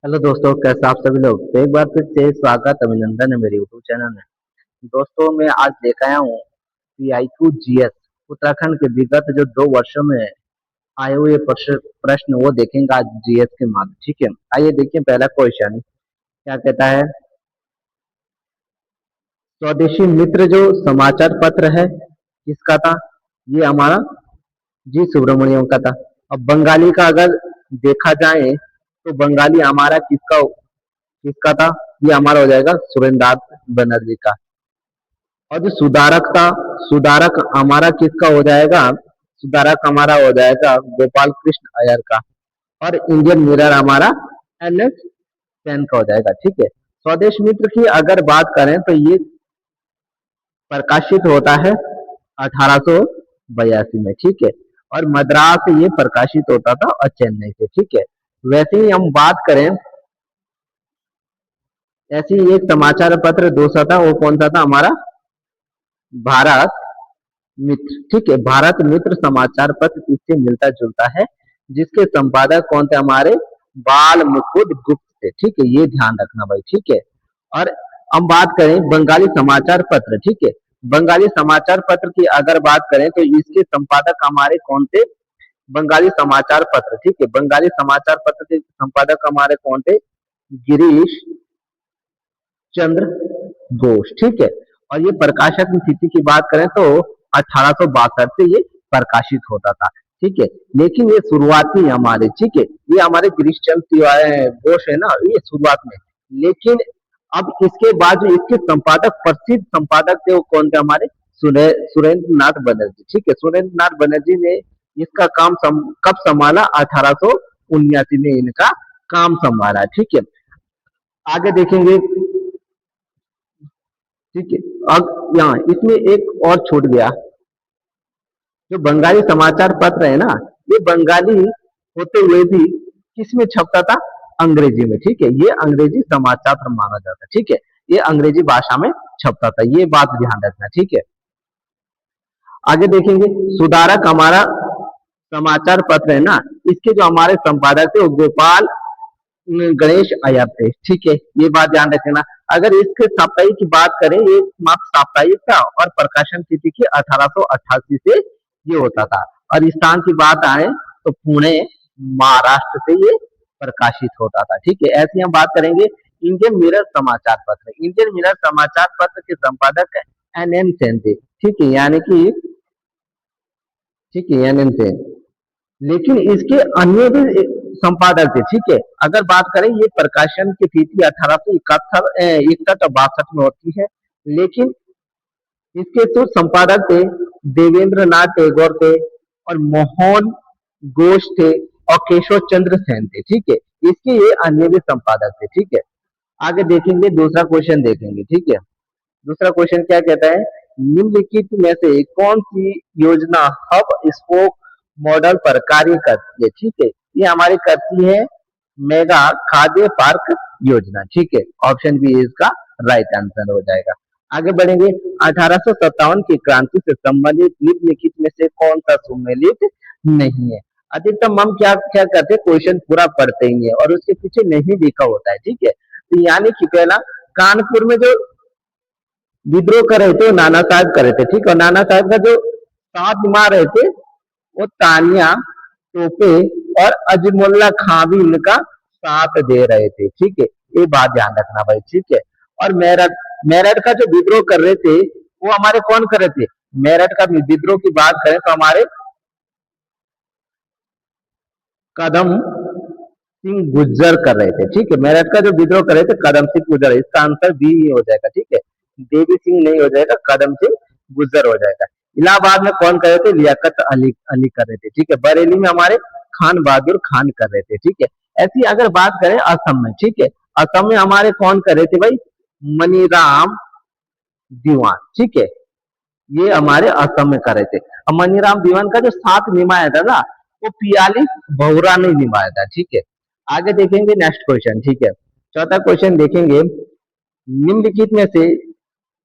Hello दोस्तों, कैसे आप सभी लोग। तो एक बार फिर से स्वागत अभिनंदन है मेरे यूट्यूब चैनल में। दोस्तों, मैं आज लेकर आया हूँ PIQ GS उत्तराखंड के विगत जो 2 वर्षों में आए हुए प्रश्न प्रश्न वो देखेंगे आज GS के माध्यम। ठीक है, आइए देखिए पहला क्वेश्चन क्या कहता है। स्वदेशी मित्र जो समाचार पत्र है किसका था? ये हमारा जी सुब्रमण्यम का था। अब बंगाली का अगर देखा जाए तो बंगाली हमारा किसका किसका था? ये हमारा हो जाएगा सुरेंद्रनाथ बनर्जी का। और जो सुधारक था, सुधारक हमारा किसका हो जाएगा? सुधारक हमारा हो जाएगा गोपाल कृष्ण अय्यर का। और इंडियन मिरर हमारा NS सेन का हो जाएगा। ठीक है, स्वदेश मित्र की अगर बात करें तो ये प्रकाशित होता है 1882 में। ठीक है, और मद्रास से ये प्रकाशित होता था और चेन्नई से। ठीक है, वैसे ही हम बात करें, ऐसे ही एक समाचार पत्र दूसरा था, वो कौन सा था? हमारा भारत मित्र। ठीक है, भारत मित्र समाचार पत्र इससे मिलता जुलता है, जिसके संपादक कौन थे? हमारे बाल मुकुंद गुप्त थे। ठीक है, ये ध्यान रखना भाई। ठीक है, और हम बात करें बंगाली समाचार पत्र। ठीक है, बंगाली समाचार पत्र की अगर बात करें तो इसके संपादक हमारे कौन थे? बंगाली समाचार पत्र। ठीक है, बंगाली समाचार पत्र के संपादक हमारे कौन थे? गिरीश चंद्र घोष। ठीक है, और ये प्रकाशक तिथि की बात करें तो 1862 से ये प्रकाशित होता था। ठीक है, लेकिन ये शुरुआती हमारे, ठीक है, ये हमारे गिरीश चंद्र घोष है ना, ये शुरुआत में। लेकिन अब इसके बाद जो इसके संपादक, प्रसिद्ध संपादक थे, वो कौन थे? हमारे सुरेंद्र नाथ बनर्जी। ठीक है, सुरेंद्र नाथ बनर्जी ने इसका काम कब संभाला? 1879 में इनका काम संभाला। ठीक है, आगे देखेंगे। ठीक है, अब यहाँ इसमें एक और छूट गया। जो बंगाली समाचार पत्र है ना, ये बंगाली होते हुए भी किस में छपता था? अंग्रेजी में। ठीक है, ये अंग्रेजी समाचार पत्र माना जाता है। ठीक है, ये अंग्रेजी भाषा में छपता था, ये बात ध्यान रखना। ठीक है, आगे देखेंगे। सुधारक हमारा समाचार पत्र है ना, इसके जो हमारे संपादक थे वो गोपाल गणेश अय्यर थे। ठीक है, ये बात ध्यान रखना। अगर इसके साप्ताहिक की बात करें, ये मात्र साप्ताहिक था और प्रकाशन तिथि की 1888 से ये होता था। और स्थान की बात आए तो पुणे महाराष्ट्र से ये प्रकाशित होता था। ठीक है, ऐसी हम बात करेंगे इंडियन मिरर समाचार पत्र। इंडियन मिरर समाचार पत्र के संपादक NN सेन थे। ठीक है, यानी कि ठीक है NN सेन। लेकिन इसके अन्य भी संपादक थे। ठीक है, अगर बात करें, ये प्रकाशन की तिथि 1871 61 और 62 में होती है। लेकिन इसके जो संपादक थे देवेंद्र नाथ टैगोर थे, और मोहन घोष थे, और केशव चंद्र सेन थे। ठीक है, इसके ये अन्य भी संपादक थे। ठीक है, आगे देखेंगे, दूसरा क्वेश्चन देखेंगे। ठीक है, दूसरा क्वेश्चन क्या कहता है? निम्नलिखित में से कौन सी योजना हब स्पोक मॉडल पर कार्य करती है? ठीक है, ये हमारी करती है मेगा खाद्य पार्क योजना। ठीक है, ऑप्शन बी इसका राइट आंसर हो जाएगा। आगे बढ़ेंगे। 1857 की क्रांति से संबंधित निम्नलिखित में से कौन सा सुमेलित नहीं है? अधिकतम हम क्या क्या करते हैं, क्वेश्चन पूरा पढ़ते ही है और उसके पीछे नहीं लिखा होता है। ठीक है, तो यानी कि पहला, कानपुर में जो विद्रोह कर रहे थे वो नाना साहब कर रहे थे। ठीक है, और नाना साहब का जो साथ निभा रहे थे वो तानिया टोपे और अजमुल्ला खां भी इनका साथ दे रहे थे। ठीक है, ये बात ध्यान रखना भाई। ठीक है, और मेरठ, मेरठ का जो विद्रोह कर रहे थे वो हमारे कौन कर रहे थे? मेरठ का विद्रोह की बात करें तो हमारे कदम सिंह गुज्जर कर रहे थे। ठीक है, मेरठ का जो विद्रोह कर रहे थे कदम सिंह गुज्जर, इसका आंसर बी ही हो जाएगा। ठीक है, देवी सिंह नहीं हो जाएगा, कदम सिंह गुज्जर हो जाएगा। इलाहाबाद में कौन कर रहे थे? लियाकत अली अली कर रहे थे। ठीक है, बरेली में हमारे खान बहादुर खान कर रहे थे। ठीक है, ऐसी अगर बात करें असम में, ठीक है, असम में हमारे कौन कर रहे थे भाई? मनीराम दीवान। ठीक है, ये हमारे असम में कर रहे थे। अब मनीराम दीवान का जो साथ निभाया था ना, वो पियाली बहुरा ने निभाया था। ठीक है, आगे देखेंगे नेक्स्ट क्वेश्चन। ठीक है, चौथा क्वेश्चन देखेंगे। निम्नलिखित में से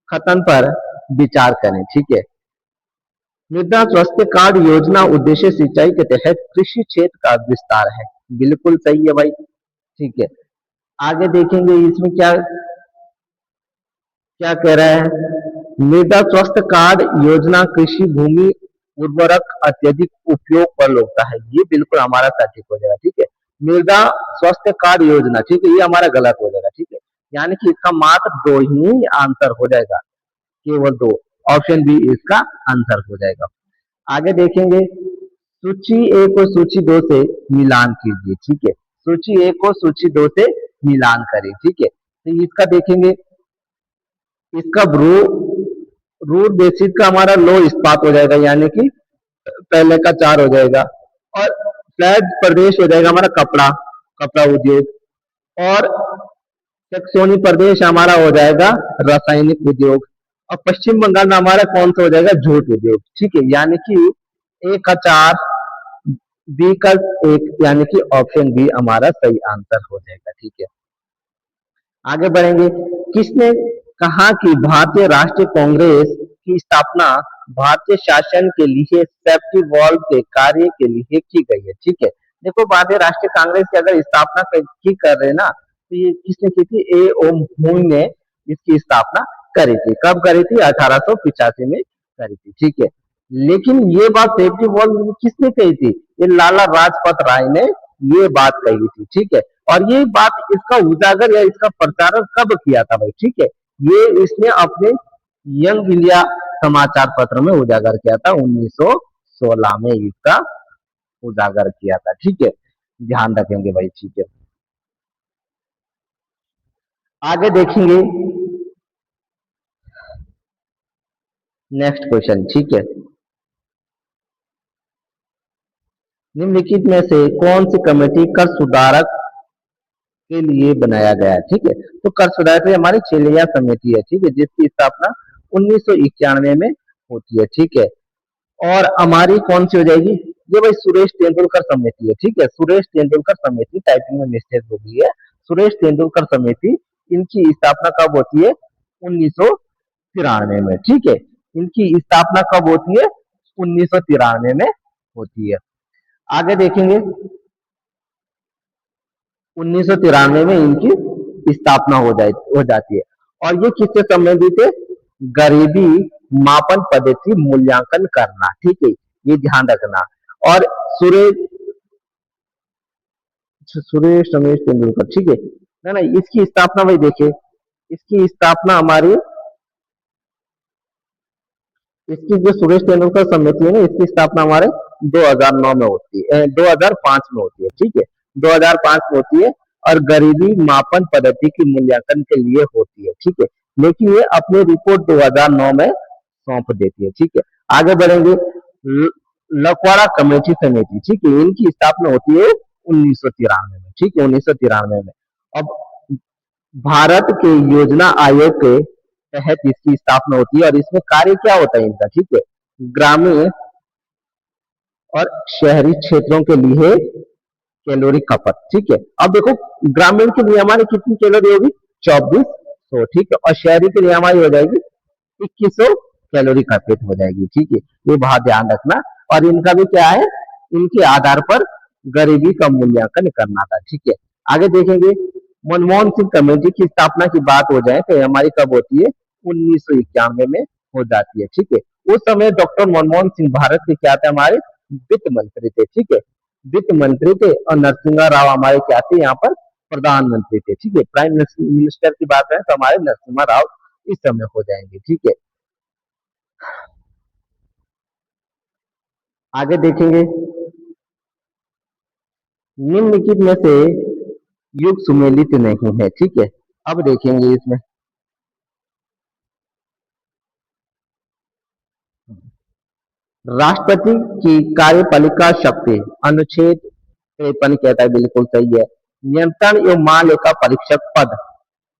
खतन पर विचार करें। ठीक है, मृदा स्वास्थ्य कार्ड योजना उद्देश्य सिंचाई के तहत कृषि क्षेत्र का विस्तार है। बिल्कुल सही है भाई। ठीक है, आगे देखेंगे इसमें क्या क्या कह रहा है। मृदा स्वास्थ्य कार्ड योजना कृषि भूमि उर्वरक अत्यधिक उपयोग पर रोकता है, ये बिल्कुल हमारा सटीक हो जाएगा। ठीक है, मृदा स्वास्थ्य कार्ड योजना, ठीक है, ये हमारा गलत हो जाएगा। ठीक है, यानी कि इसका मात्र दो ही आंसर हो जाएगा, केवल दो। ऑप्शन बी इसका आंसर हो जाएगा। आगे देखेंगे, सूची एक और सूची दो से मिलान कीजिए। ठीक है, सूची एक और सूची दो से मिलान करें। ठीक है, तो इसका देखेंगे, इसका रूट बेसिस का हमारा लो इस्पात हो जाएगा, यानी कि पहले का चार हो जाएगा। और फ्लैट प्रदेश हो जाएगा हमारा कपड़ा, कपड़ा उद्योग। और सेक्सोनी प्रदेश हमारा हो जाएगा रासायनिक उद्योग। और पश्चिम बंगाल में हमारा कौन सा हो जाएगा, जूट उद्योग। ठीक है, यानी कि ए का चार, बी का एक, यानी कि ऑप्शन बी हमारा सही आंसर हो जाएगा। ठीक है, आगे बढ़ेंगे। किसने कहा कि भारतीय राष्ट्रीय कांग्रेस की स्थापना भारतीय शासन के लिए सेफ्टी वॉल्व के कार्य के लिए की गई है। ठीक है, देखो भारतीय राष्ट्रीय कांग्रेस की अगर स्थापना की कर रहे ना, तो ये किसने की थी, ए ओ मून ने इसकी स्थापना करी थी। कब करी थी, 1885 में करी थी। ठीक है, लेकिन ये बात सेफ्टी वॉल्व किसने कही थी, ये लाला राजपत राय ने ये बात कही थी। ठीक है, और ये बात इसका उजागर या इसका प्रचारण कब किया था भाई। ठीक है, ये इसने अपने यंग इंडिया समाचार पत्र में उजागर किया था, 1916 में इसका उजागर किया था। ठीक है, ध्यान रखेंगे भाई। ठीक है, आगे देखेंगे नेक्स्ट क्वेश्चन। ठीक है, निम्नलिखित में से कौन सी कमेटी कर सुधारक के लिए बनाया गया है। ठीक है, तो कर सुधार हमारी चेलिया समिति है। ठीक है, जिसकी स्थापना 1991 में होती है। ठीक है, और हमारी कौन सी हो जाएगी, ये भाई सुरेश तेंदुलकर समिति है। ठीक है, सुरेश तेंदुलकर समिति, टाइपिंग में मिस्टेक हो गई है, सुरेश तेंदुलकर समिति, इनकी स्थापना कब होती है, 1993 में। ठीक है, इनकी स्थापना कब होती है, 1993 में होती है। आगे देखेंगे, 1993 में इनकी स्थापना हो जाती है। और ये किससे संबंधित है, गरीबी मापन पद्धति मूल्यांकन करना। ठीक है, ये ध्यान रखना। और सुरेश सुरेश रमेश तेंदुलकर, ठीक है ना, ना इसकी स्थापना भाई देखिए, इसकी स्थापना हमारी, इसकी जो सुरेश तेंदुलकर समिति है ना, इसकी स्थापना हमारे 2009 में होती है, 2005 में होती है। ठीक है, 2005 में होती है, और गरीबी मापन पद्धति की मूल्यांकन के लिए होती है। ठीक है, लेकिन ये अपनी रिपोर्ट 2009 में सौंप देती है। ठीक है, आगे बढ़ेंगे। लकवाड़ा कमेटी समिति, ठीक है, इनकी स्थापना होती है 1993 में। ठीक है, 1993 में। अब भारत के योजना आयोग के तहत इसकी स्थापना होती है, और इसमें कार्य क्या होता है इनका, ठीक है, ग्रामीण और शहरी क्षेत्रों के लिए कैलोरी खपत। ठीक है, अब देखो ग्रामीण के लिए हमारी कितनी कैलोरी होगी, 2400। ठीक है, और शहरी के लिए हमारी हो जाएगी 2100 कैलोरी खपत हो जाएगी। ठीक है, ये बहुत ध्यान रखना। और इनका भी क्या है, इनके आधार पर गरीबी का मूल्यांकन करना था। ठीक है, आगे देखेंगे। मनमोहन सिंह कमेटी की स्थापना की बात हो जाए तो हमारी कब होती है, 1991 में हो जाती है। ठीक है, उस समय डॉक्टर मनमोहन सिंह भारत के क्या थे, हमारे वित्त मंत्री थे। ठीक है, वित्त मंत्री थे, और नरसिम्हा राव हमारे क्या थे, यहाँ पर प्रधानमंत्री थे। ठीक है, प्राइम मिनिस्टर की बात है तो हमारे नरसिम्हा राव इस समय हो जाएंगे। ठीक है, आगे देखेंगे। निम्नलिखित में से युग सुमेलित नहीं है। ठीक है, अब देखेंगे इसमें, राष्ट्रपति की कार्यपालिका शक्ति अनुच्छेद 53 कहता है, बिल्कुल सही है। नियंत्रण एवं महालेखा परीक्षक पद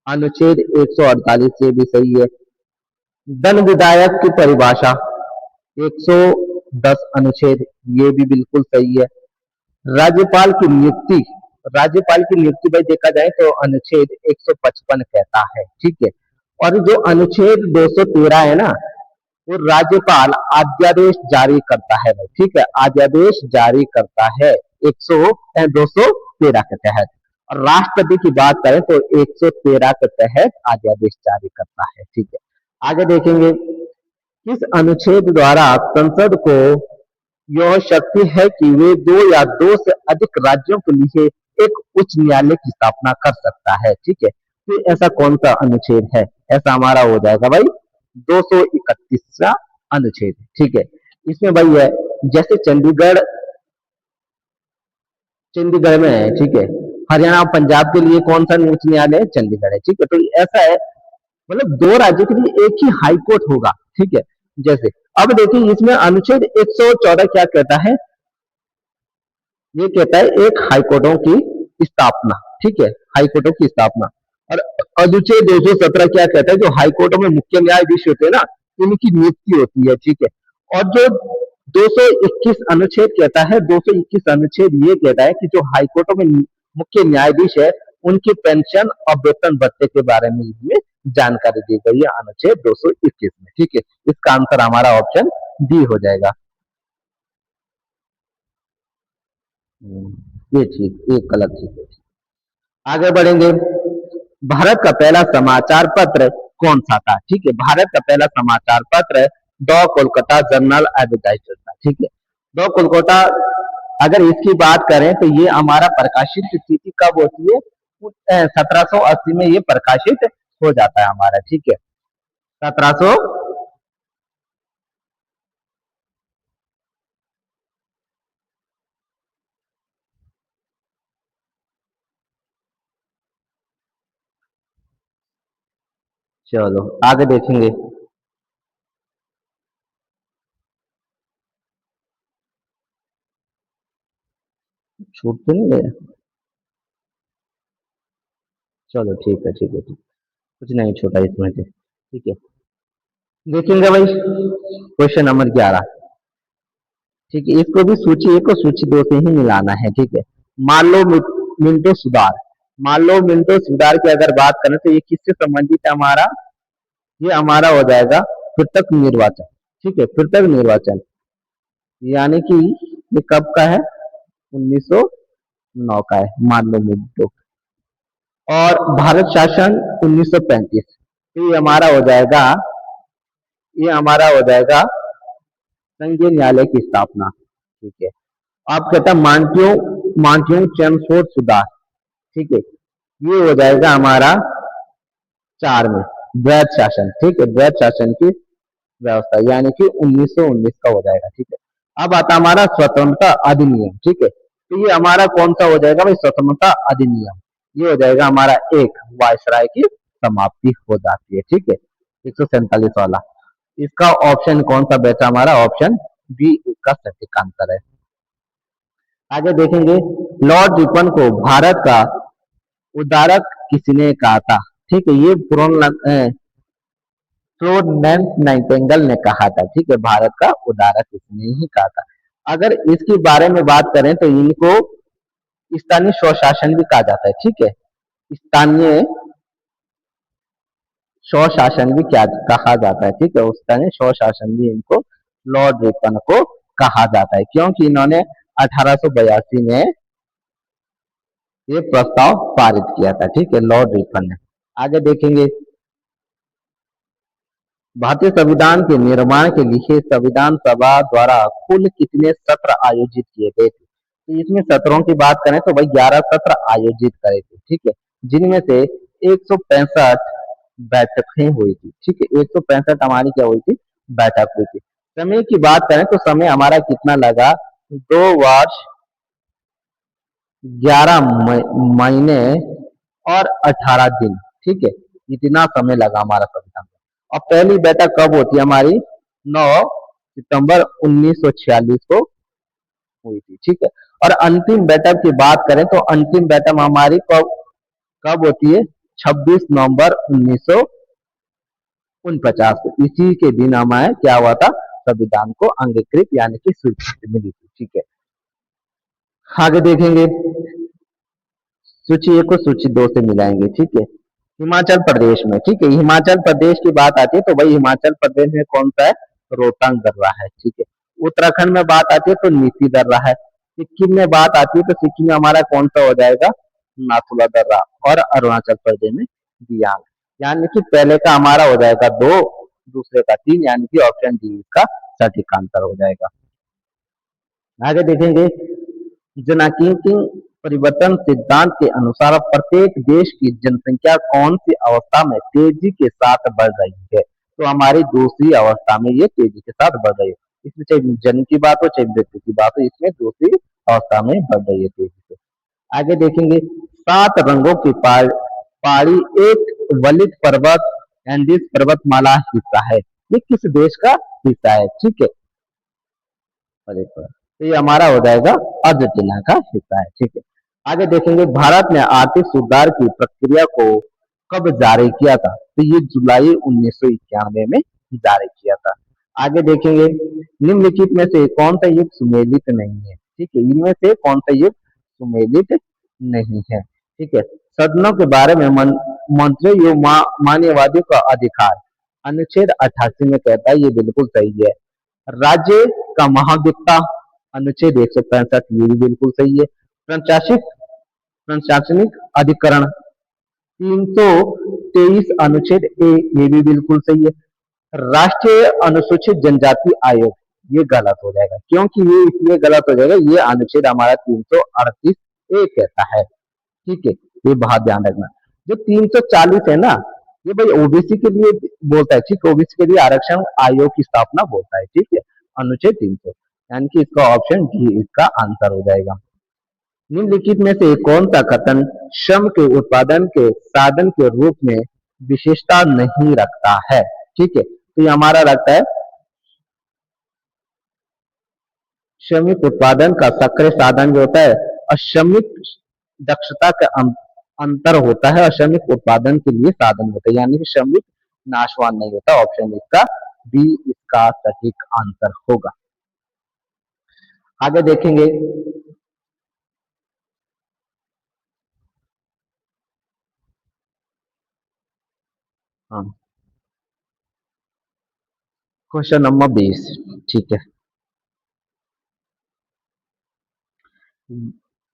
अनुच्छेद 148 से भी सही है। दंड विधायक की परिभाषा 110 अनुच्छेद, ये भी बिल्कुल सही है। राज्यपाल की नियुक्ति, राज्यपाल की नियुक्ति भाई देखा जाए तो अनुच्छेद 155 कहता है। ठीक है, और जो अनुच्छेद 213 है ना, वो राज्यपाल अध्यादेश जारी करता है भाई। ठीक है, अध्यादेश जारी करता है 213 के तहत। और राष्ट्रपति की बात करें तो 113 के तहत अध्यादेश जारी करता है। ठीक है, आगे देखेंगे किस अनुच्छेद द्वारा संसद को यह शक्ति है कि वे दो या दो से अधिक राज्यों के लिए एक उच्च न्यायालय की स्थापना कर सकता है। ठीक है, तो ऐसा कौन सा अनुच्छेद है? ऐसा हमारा हो जाएगा भाई 231 अनुच्छेद। ठीक है, इसमें भाई है जैसे चंडीगढ़ चंडीगढ़ में है। ठीक है, हरियाणा और पंजाब के लिए कौन सा उच्च न्यायालय है? चंडीगढ़ है। ठीक है, तो ऐसा है मतलब दो राज्यों के लिए एक ही हाई कोर्ट होगा। ठीक है, जैसे अब देखिए इसमें अनुच्छेद 114 क्या कहता है? ये कहता है एक हाईकोर्टों की स्थापना। ठीक है, हाईकोर्टों की स्थापना। और अनुच्छेद 217 क्या कहता है? जो हाईकोर्टों में मुख्य न्यायाधीश होते हैं ना, इनकी नियुक्ति होती है। ठीक है, और जो 221 अनुच्छेद कहता है, 221 अनुच्छेद ये कहता है कि जो हाईकोर्टों में मुख्य न्यायाधीश है उनकी पेंशन और वेतन भत्ते के बारे में इसमें जानकारी दी गई है अनुच्छेद 221 में। ठीक है, इसका आंसर हमारा ऑप्शन डी हो जाएगा। ये ठीक, ये गलत चीज है। आगे बढ़ेंगे, भारत का पहला समाचार पत्र कौन सा था? ठीक है, भारत का पहला समाचार पत्र द कोलकाता जर्नल एडवर्टाइजर था। ठीक है, द कोलकाता अगर इसकी बात करें तो ये हमारा प्रकाशित तिथि कब होती है? 1780 में ये प्रकाशित हो जाता है हमारा। ठीक है, 1700 चलो आगे देखेंगे। छूट तो नहीं गया? चलो ठीक है, ठीक है, ठीक, कुछ नहीं छूटा इसमें से। ठीक है, देखेंगे भाई क्वेश्चन नंबर 11। ठीक है, इसको भी सूची एक और सूची दो से ही मिलाना है। ठीक है, मान लो मिंटो सुधार, मान लो मिंटो सुधार की अगर बात करें तो ये किससे संबंधित है हमारा? ये हमारा हो जाएगा पृथक निर्वाचन। ठीक है, पृथक निर्वाचन यानी कि ये कब का है? 1909 का है, मान लो मिंटो। और भारत शासन 1935। तो ये हमारा हो जाएगा संघीय न्यायालय की स्थापना। ठीक है, आप कहता मांट्यो मांट्यो चेम्सफोर्ड सुधार। ठीक है, ये हो जाएगा हमारा 4 में वैध शासन। ठीक है, वैध शासन की व्यवस्था यानी कि 1919 का हो जाएगा। ठीक है, अब आता हमारा स्वतंत्रता अधिनियम। ठीक है, तो ये हमारा कौन सा हो जाएगा भाई? स्वतंत्रता अधिनियम। ये हो जाएगा हमारा एक वायसराय की समाप्ति हो जाती है। ठीक है, 147 वाला। इसका ऑप्शन कौन सा बेटा? हमारा ऑप्शन बी इसका सटीक आंसर है। आगे देखेंगे, लॉर्ड रिपन को भारत का उदारक किसने कहा था? ठीक है, ये फ्लोरेंस नाइटिंगेल ने कहा था। ठीक है, भारत का उदारक इसने ही कहा था। अगर इसके बारे में बात करें तो इनको स्थानीय स्वशासन भी कहा जाता है। ठीक है, स्थानीय स्वशासन भी क्या कहा जाता है? ठीक है, उस स्थानीय स्वशासन भी इनको लॉर्ड रिपन को कहा जाता है क्योंकि इन्होंने 1882 में ये प्रस्ताव पारित किया था। ठीक है, लॉर्ड रिपन ने। आगे देखेंगे, भारतीय संविधान के निर्माण के लिए संविधान सभा द्वारा कुल कितने सत्र आयोजित किए गए थे? तो इसमें सत्रों की बात करें तो भाई 11 सत्र आयोजित करे थे। ठीक है, जिनमें से 165 बैठकें हुई थी। ठीक है, 165 हमारी क्या हुई थी? बैठक हुई थी। समय की बात करें तो समय हमारा कितना लगा? 2 वर्ष 11 महीने और 18 दिन। ठीक है, इतना समय लगा हमारा संविधान में। और पहली बैठक कब होती है हमारी? 9 सितंबर 1946 को हुई थी। ठीक है, और अंतिम बैठक की बात करें तो अंतिम बैठक हमारी कब कब होती है? 26 नवंबर 1949 को। इसी के दिन हमारे क्या हुआ था? संविधान को अंगीकृत यानी कि स्वीकृति मिली थी। ठीक है, आगे देखेंगे, सूची एक को सूची दो से मिलाएंगे। ठीक है, हिमाचल प्रदेश में। ठीक है, हिमाचल प्रदेश की बात आती है तो भाई हिमाचल प्रदेश में कौन सा है? रोहतांग दर्रा है। ठीक है, उत्तराखंड में बात आती है तो नीति दर्रा है। सिक्किम में बात आती है तो सिक्किम में हमारा कौन सा हो जाएगा? नाथुला दर्रा और अरुणाचल प्रदेश में दियांग। यानी कि पहले का हमारा हो जाएगा 2, दूसरे का 3, यानी कि ऑप्शन डी का सटीक आंसर हो जाएगा। आगे देखेंगे, जनाकीय परिवर्तन सिद्धांत के अनुसार प्रत्येक देश की जनसंख्या कौन सी अवस्था में तेजी के साथ बढ़ रही है? तो हमारी दूसरी अवस्था में ये तेजी के साथ बढ़ रही है। इसमें चाहे जन्म की बात हो चाहे मृत्यु की बात हो, इसमें दूसरी अवस्था में बढ़ रही है तेजी से। आगे देखेंगे, 7 रंगों की पहाड़ी एक वलित पर्वत एंडीज पर्वतमाला हिस्सा है। ये किस देश का हिस्सा है? ठीक है, तो ये हमारा हो जाएगा अर्जेंटीना का हिस्सा है। ठीक है, आगे देखेंगे, भारत ने आर्थिक सुधार की प्रक्रिया को कब जारी किया था? तो ये जुलाई 1991 में जारी किया था। आगे देखेंगे, निम्नलिखित में से कौन सा युग सुमेलित नहीं है? ठीक है, इनमें से कौन सा युग सुमेलित नहीं है? ठीक है, सदनों के बारे में मंत्रियों मान्यवादियों का अधिकार अनुच्छेद 88 में कहता है, ये बिल्कुल सही है। राज्य का महावित्ता अनुच्छेद 165, ये भी बिल्कुल सही है। प्रशासनिक अधिकरण 323 अनुच्छेद ए, ये भी बिल्कुल सही है। राष्ट्रीय अनुसूचित जनजाति आयोग, ये गलत हो जाएगा। क्योंकि ये इसलिए गलत हो जाएगा, ये अनुच्छेद हमारा 338 ए कहता है। ठीक है, ये बहुत ध्यान रखना। जो 340 है ना, ये भाई ओबीसी के लिए बोलता है। ठीक है, ओबीसी के लिए आरक्षण आयोग की स्थापना बोलता है। ठीक है, अनुच्छेद 300, यानी कि इसका ऑप्शन डी इसका आंसर हो जाएगा। निम्नलिखित में से कौन सा कथन श्रम के उत्पादन के साधन के रूप में विशेषता नहीं रखता है? ठीक है, तो ये हमारा रखता है, श्रमिक उत्पादन का सक्रिय साधन जो होता है अश्रमिक दक्षता का अंतर होता है और श्रमिक उत्पादन के लिए साधन होता है, यानी कि श्रमिक नाशवान नहीं होता। ऑप्शन इसका बी इसका सटीक आंसर होगा। आगे देखेंगे, हाँ, क्वेश्चन नंबर 20। ठीक है,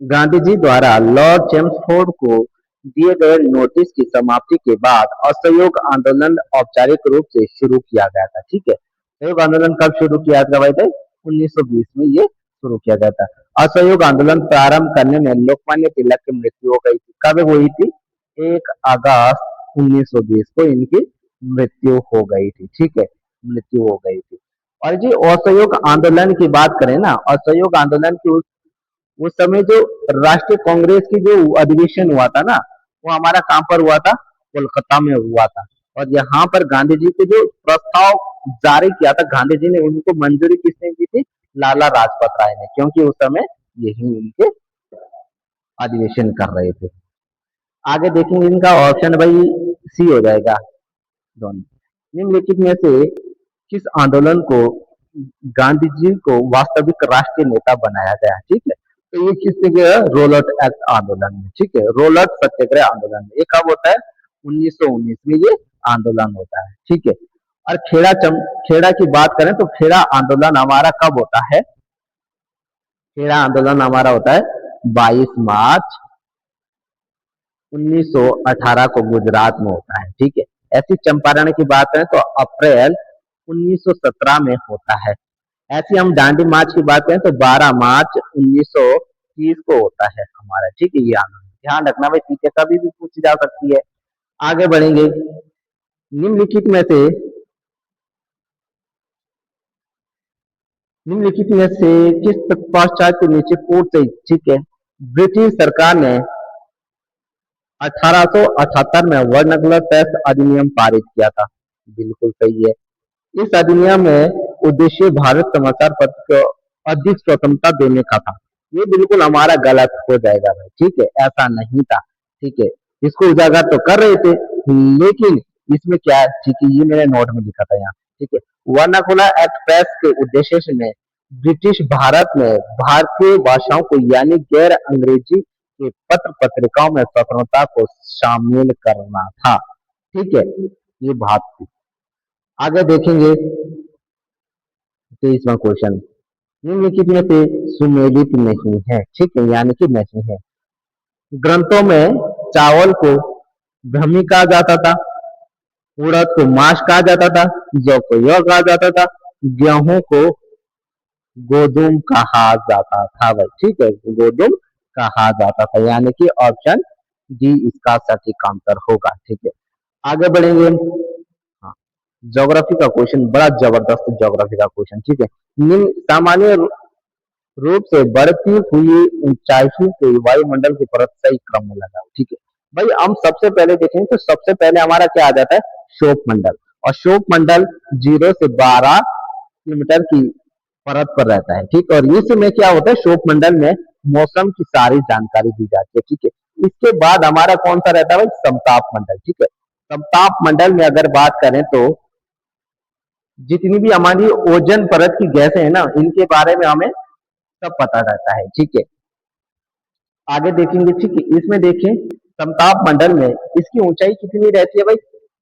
गांधी जी द्वारा लॉर्ड चेम्सफोर्ड को दिए गए नोटिस की समाप्ति के बाद असहयोग आंदोलन औपचारिक रूप से शुरू किया गया था। ठीक है, असहयोग आंदोलन कब शुरू किया गया था? 1920 में ये शुरू किया गया था। असहयोग आंदोलन प्रारंभ करने में लोकमान्य तिलक की मृत्यु हो गई थी। कब हुई थी? 1 अगस्त 1920 को इनकी मृत्यु हो गई थी। ठीक है, मृत्यु हो गई थी। और जी असहयोग आंदोलन की बात करें ना, असहयोग आंदोलन की उस समय जो राष्ट्रीय कांग्रेस की जो अधिवेशन हुआ था ना, वो हमारा कहाँ पर हुआ था? कोलकाता में हुआ था। और यहाँ पर गांधी जी को जो प्रस्ताव जारी किया था गांधी जी ने, उनको मंजूरी किसने दी थी? लाला लाजपत राय ने, क्योंकि उस समय यही उनके अधिवेशन कर रहे थे। आगे देखेंगे, इनका ऑप्शन भाई सी हो जाएगा दोनों। निम्नलिखित में से किस आंदोलन को गांधी जी को वास्तविक राष्ट्रीय नेता बनाया गया? ठीक है, तो ये किसने किया? रोलट एक्ट आंदोलन में। ठीक है, रोलट सत्याग्रह आंदोलन में। ये कब होता है? 1919 में ये आंदोलन होता है। ठीक है, और खेड़ा की बात करें तो खेड़ा आंदोलन हमारा कब होता है? खेड़ा आंदोलन हमारा होता है 22 मार्च 1918 को गुजरात में होता है। ठीक है, ऐसी चंपारण की बात करें तो अप्रैल 1917 में होता है। ऐसी हम दांडी मार्च की बात करें तो 12 मार्च 1930 को होता है हमारा। ठीक है, ये आंदोलन ध्यान रखना भाई, ठीक है, कभी भी पूछी जा सकती है। आगे बढ़ेंगे, निम्नलिखित में से किस पश्चात के नीचे पूर्व से, ठीक है, ब्रिटिश सरकार ने 1878 में वर्नाकुलर प्रेस अधिनियम पारित किया था? बिल्कुल सही है। इस अधिनियम में उद्देश्य भारत समाचार पत्र को अधिक स्वतंत्रता देने का था। ये बिल्कुल हमारा गलत हो जाएगा भाई। ठीक है, ऐसा नहीं था। ठीक है, इसको उजागर तो कर रहे थे, लेकिन इसमें क्या है? ठीक है, ये मैंने नोट में लिखा था यहाँ। ठीक है, वर्नाकुलर एक्ट प्रेस के उद्देश्य में ब्रिटिश भारत में भारतीय भाषाओं को यानी गैर अंग्रेजी के पत्र पत्रिकाओं में स्वतंत्रता को शामिल करना था। ठीक है, ये बात थी। आगे देखेंगे 23वां क्वेश्चन, निम्नलिखित में से सुमेलित नहीं है। ठीक है, यानी कि नहीं है। ग्रंथों में चावल को ब्रह्मी कहा जाता था, उड़द को माश कहा जाता था, जौ को यौ कहा जाता था, गेहूं को गोदुम कहा जाता था भाई। ठीक है, गोदुम कहा जाता था, यानी कि ऑप्शन डी इसका सटीक आंसर होगा। ठीक है, आगे बढ़ेंगे। हाँ, ज्योग्राफी का क्वेश्चन, बड़ा जबरदस्त ज्योग्राफी का क्वेश्चन। ठीक है, निम्न सामान्य रूप से बढ़ती हुई ऊंचाई के वायुमंडल की परत सही क्रम में लगाओ। ठीक है भाई, हम सबसे पहले देखेंगे तो सबसे पहले हमारा क्या आ जाता है, शोक मंडल। और शोक मंडल 0 से 12 किलोमीटर की परत पर रहता है। ठीक है, और इसमें क्या होता है, शोक मंडल में मौसम की सारी जानकारी दी जाती है। ठीक है, इसके बाद हमारा कौन सा रहता है भाई, समताप मंडल। ठीक है, समताप मंडल में अगर बात करें तो जितनी भी हमारी ओजन परत की गैसें है ना, इनके बारे में हमें सब पता रहता है। ठीक है, आगे देखेंगे। ठीक है, इसमें देखें समताप मंडल में इसकी ऊंचाई कितनी रहती है भाई,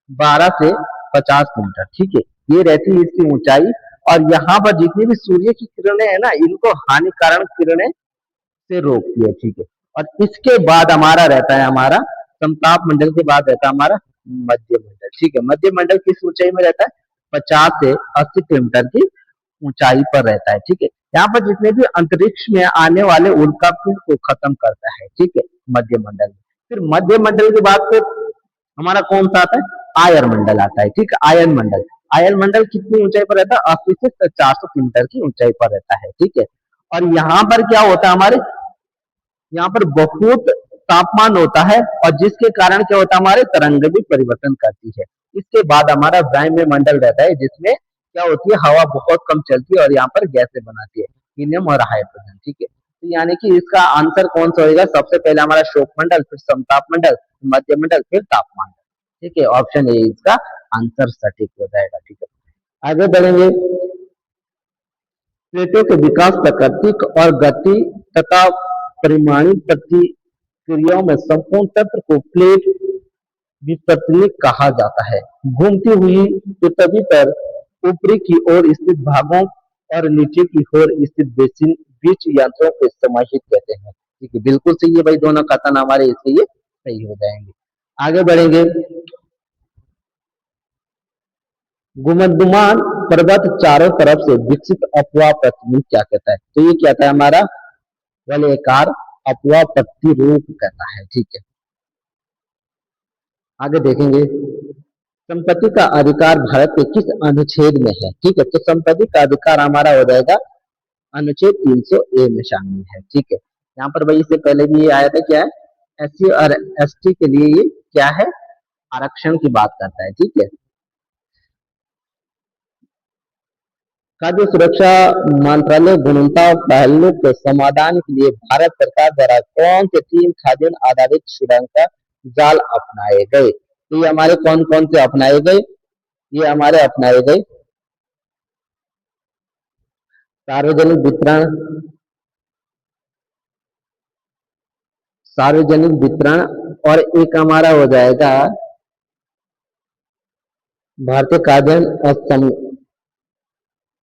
12 से 50 किलोमीटर। ठीक है, ये रहती है इसकी ऊंचाई। और यहाँ पर जितनी भी सूर्य की किरणें है ना, इनको हानिकारक किरणें से रोकती है। ठीक है, और इसके बाद हमारा रहता है, हमारा समताप मंडल के बाद रहता है हमारा मध्य मंडल। ठीक है, मध्य मंडल किस ऊंचाई में रहता है, 50 से 80 किलोमीटर की ऊंचाई पर रहता है। ठीक है, यहाँ पर जितने भी अंतरिक्ष में आने वाले उल्कापिंड को खत्म करता है। ठीक है, मध्य मंडल। फिर मध्य मंडल के बाद फिर हमारा कौन सा आता है, आयन मंडल आता है। ठीक है, आयन मंडल। आयन मंडल कितनी ऊंचाई पर रहता है, 80 से 400 किलोमीटर की ऊंचाई पर रहता है। ठीक है, और यहाँ पर क्या होता है, हमारे यहाँ पर बहुत तापमान होता है, और जिसके कारण क्या होता है, हमारे तरंग भी परिवर्तन करती है। इसके बाद हमारा वायु मंडल रहता है, जिसमें क्या होती है, हवा बहुत कम चलती है और यहाँ पर गैसें बनाती है, हीलियम और हाइड्रोजन। ठीक है, तो यानी कि इसका आंसर कौन सा होगा, सबसे पहले हमारा शोक मंडल, फिर समताप मंडल, मध्य मंडल, फिर तापमान। ठीक है, ऑप्शन ए इसका आंसर सटीक हो जाएगा। ठीक है, आगे बढ़ेंगे। प्लेटों के विकास प्राकृतिक और गति तथा परिमाणिक प्रतिक्रियाओं में संपूर्ण तंत्र को प्लेट विपत्तनिक कहा जाता है। घूमती हुई पृथ्वी पर ऊपरी की ओर स्थित भागों और नीचे की ओर स्थित बेसिन बीच यंत्रों को समाहित कहते हैं। ठीक है, बिल्कुल सही है भाई, दोनों कथन हमारे इसलिए सही हो जाएंगे। आगे बढ़ेंगे। घुमंदुमान पर्वत चारों तरफ से विकसित अफवाह प्रतिरूप क्या कहता है, तो ये क्या था, हमारा वलयाकार अफवाह प्रतिरूप कहता है। ठीक है, आगे देखेंगे। संपत्ति का अधिकार भारत के किस अनुच्छेद में है। ठीक है, तो संपत्ति का अधिकार हमारा हो जाएगा अनुच्छेद 300 ए में शामिल है। ठीक है, यहाँ पर भाई इससे पहले भी ये आया था, क्या है, एससी और एसटी के लिए ये क्या है, आरक्षण की बात करता है। ठीक है, खाद्य सुरक्षा मंत्रालय गुणवत्ता पहलुओं के समाधान के लिए भारत सरकार द्वारा कौन से 3 खाद्यान्न आधारित श्रृंखला जाल अपनाए गए, तो ये हमारे कौन कौन से अपनाए गए, ये हमारे अपनाए गए सार्वजनिक वितरण, सार्वजनिक वितरण, और एक हमारा हो जाएगा भारतीय खाद्यान्न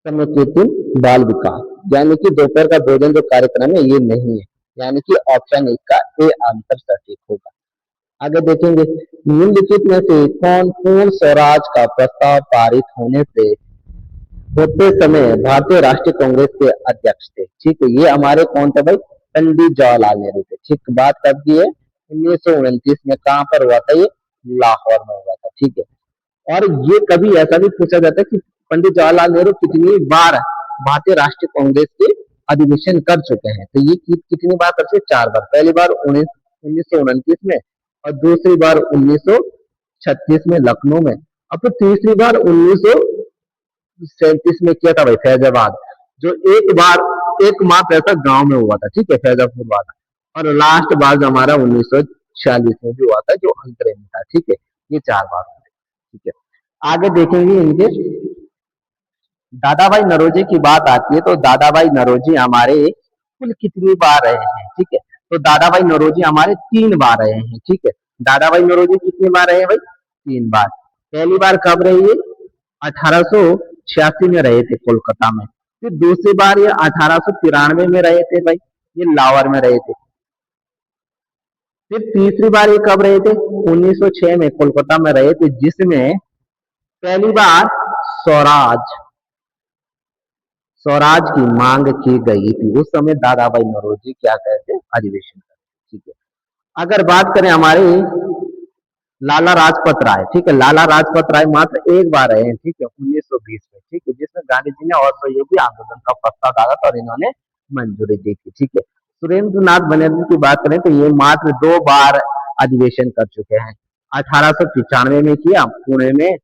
समेकित बाल विकास, यानी कि दोपहर का भोजन जो कार्यक्रम है ये नहीं है, यानी कि ऑप्शन इसका ए आंसर सटीक होगा। आगे देखेंगे। निम्नलिखित में से कौन पूर्ण स्वराज का प्रस्ताव पारित होते समय भारतीय राष्ट्रीय कांग्रेस के अध्यक्ष थे। ठीक है, ये हमारे कौन थे भाई, पंडित जवाहरलाल नेहरू थे। ठीक, बात कब की है, 1929 में। कहाँ पर हुआ था ये, लाहौर में हुआ था। ठीक है, और ये कभी ऐसा भी पूछा जाता है कि पंडित जवाहरलाल नेहरू कितनी बार भारतीय राष्ट्रीय कांग्रेस के अधिवेशन कर चुके हैं, तो ये कितनी बार कर चुके, 4 बार। पहली बार 1929 में, और दूसरी बार 1936 में लखनऊ में, और फिर तीसरी बार 1937 में किया था भाई, फैजाबाद, जो एकमात्र ऐसा गांव में हुआ था। ठीक है, फैजाबाद वाला। और लास्ट बार हमारा 1946 में भी हुआ था, जो अंतरे में था। ठीक है, ये 4 बार। ठीक है, आगे देखेंगे इनके। दादा भाई नौरोजी की बात आती है, तो दादा भाई नौरोजी हमारे कुल कितनी बार रहे हैं। ठीक है, तो दादा भाई नौरोजी हमारे 3 बार रहे हैं। ठीक है, दादा भाई नौरोजी कितनी बार रहे हैं भाई, 3 बार। पहली बार कब रही है, 1886 में रहे थे कोलकाता में। फिर दूसरी बार ये 1893 में रहे थे भाई, ये लाहौर में रहे थे। फिर तीसरी बार ये कब रहे थे? 1906 में कोलकाता में रहे थे, जिसमें पहली बार स्वराज स्वराज की मांग की गई थी। उस समय दादा भाई नौरोजी क्या कहते थे? अधिवेशन करते। ठीक है। अगर बात करें हमारे लाला राजपत राय, ठीक है, लाला राजपत राय मात्र एक बार रहे हैं, ठीक है, 1920 में, ठीक है, जिसमें गांधी जी ने असहयोगी आंदोलन का प्रस्ताव डाला था और इन्होंने मंजूरी दी थी। ठीक है। सुरेंद्र नाथ बनर्जी की बात करें तो ये मात्र 2 बार अधिवेशन कर चुके हैं। 1895 में किया पुणे में,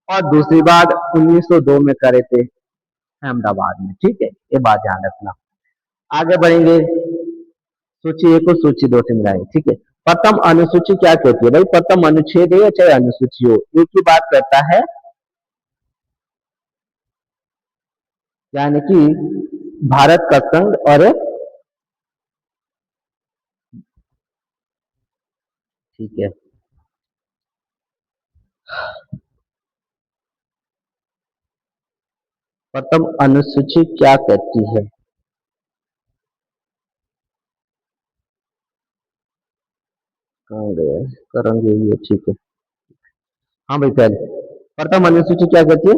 और दूसरी बार 1902 में करे थे अहमदाबाद में। ठीक है, ये बात ध्यान रखना। आगे बढ़ेंगे, सूची एक और सूची दो से मिलाएंगे। ठीक है। प्रथम अनुसूची क्या कहती है भाई? प्रथम अनुच्छेद है या चाहे अनुसूची हो, एक ही बात करता है, यानी कि भारत का संघ और, ठीक है, प्रथम अनुसूची क्या कहती है? कहाँ गया? करेंगे ये, ठीक है। हाँ भाई, पहले प्रथम अनुसूची क्या कहती है?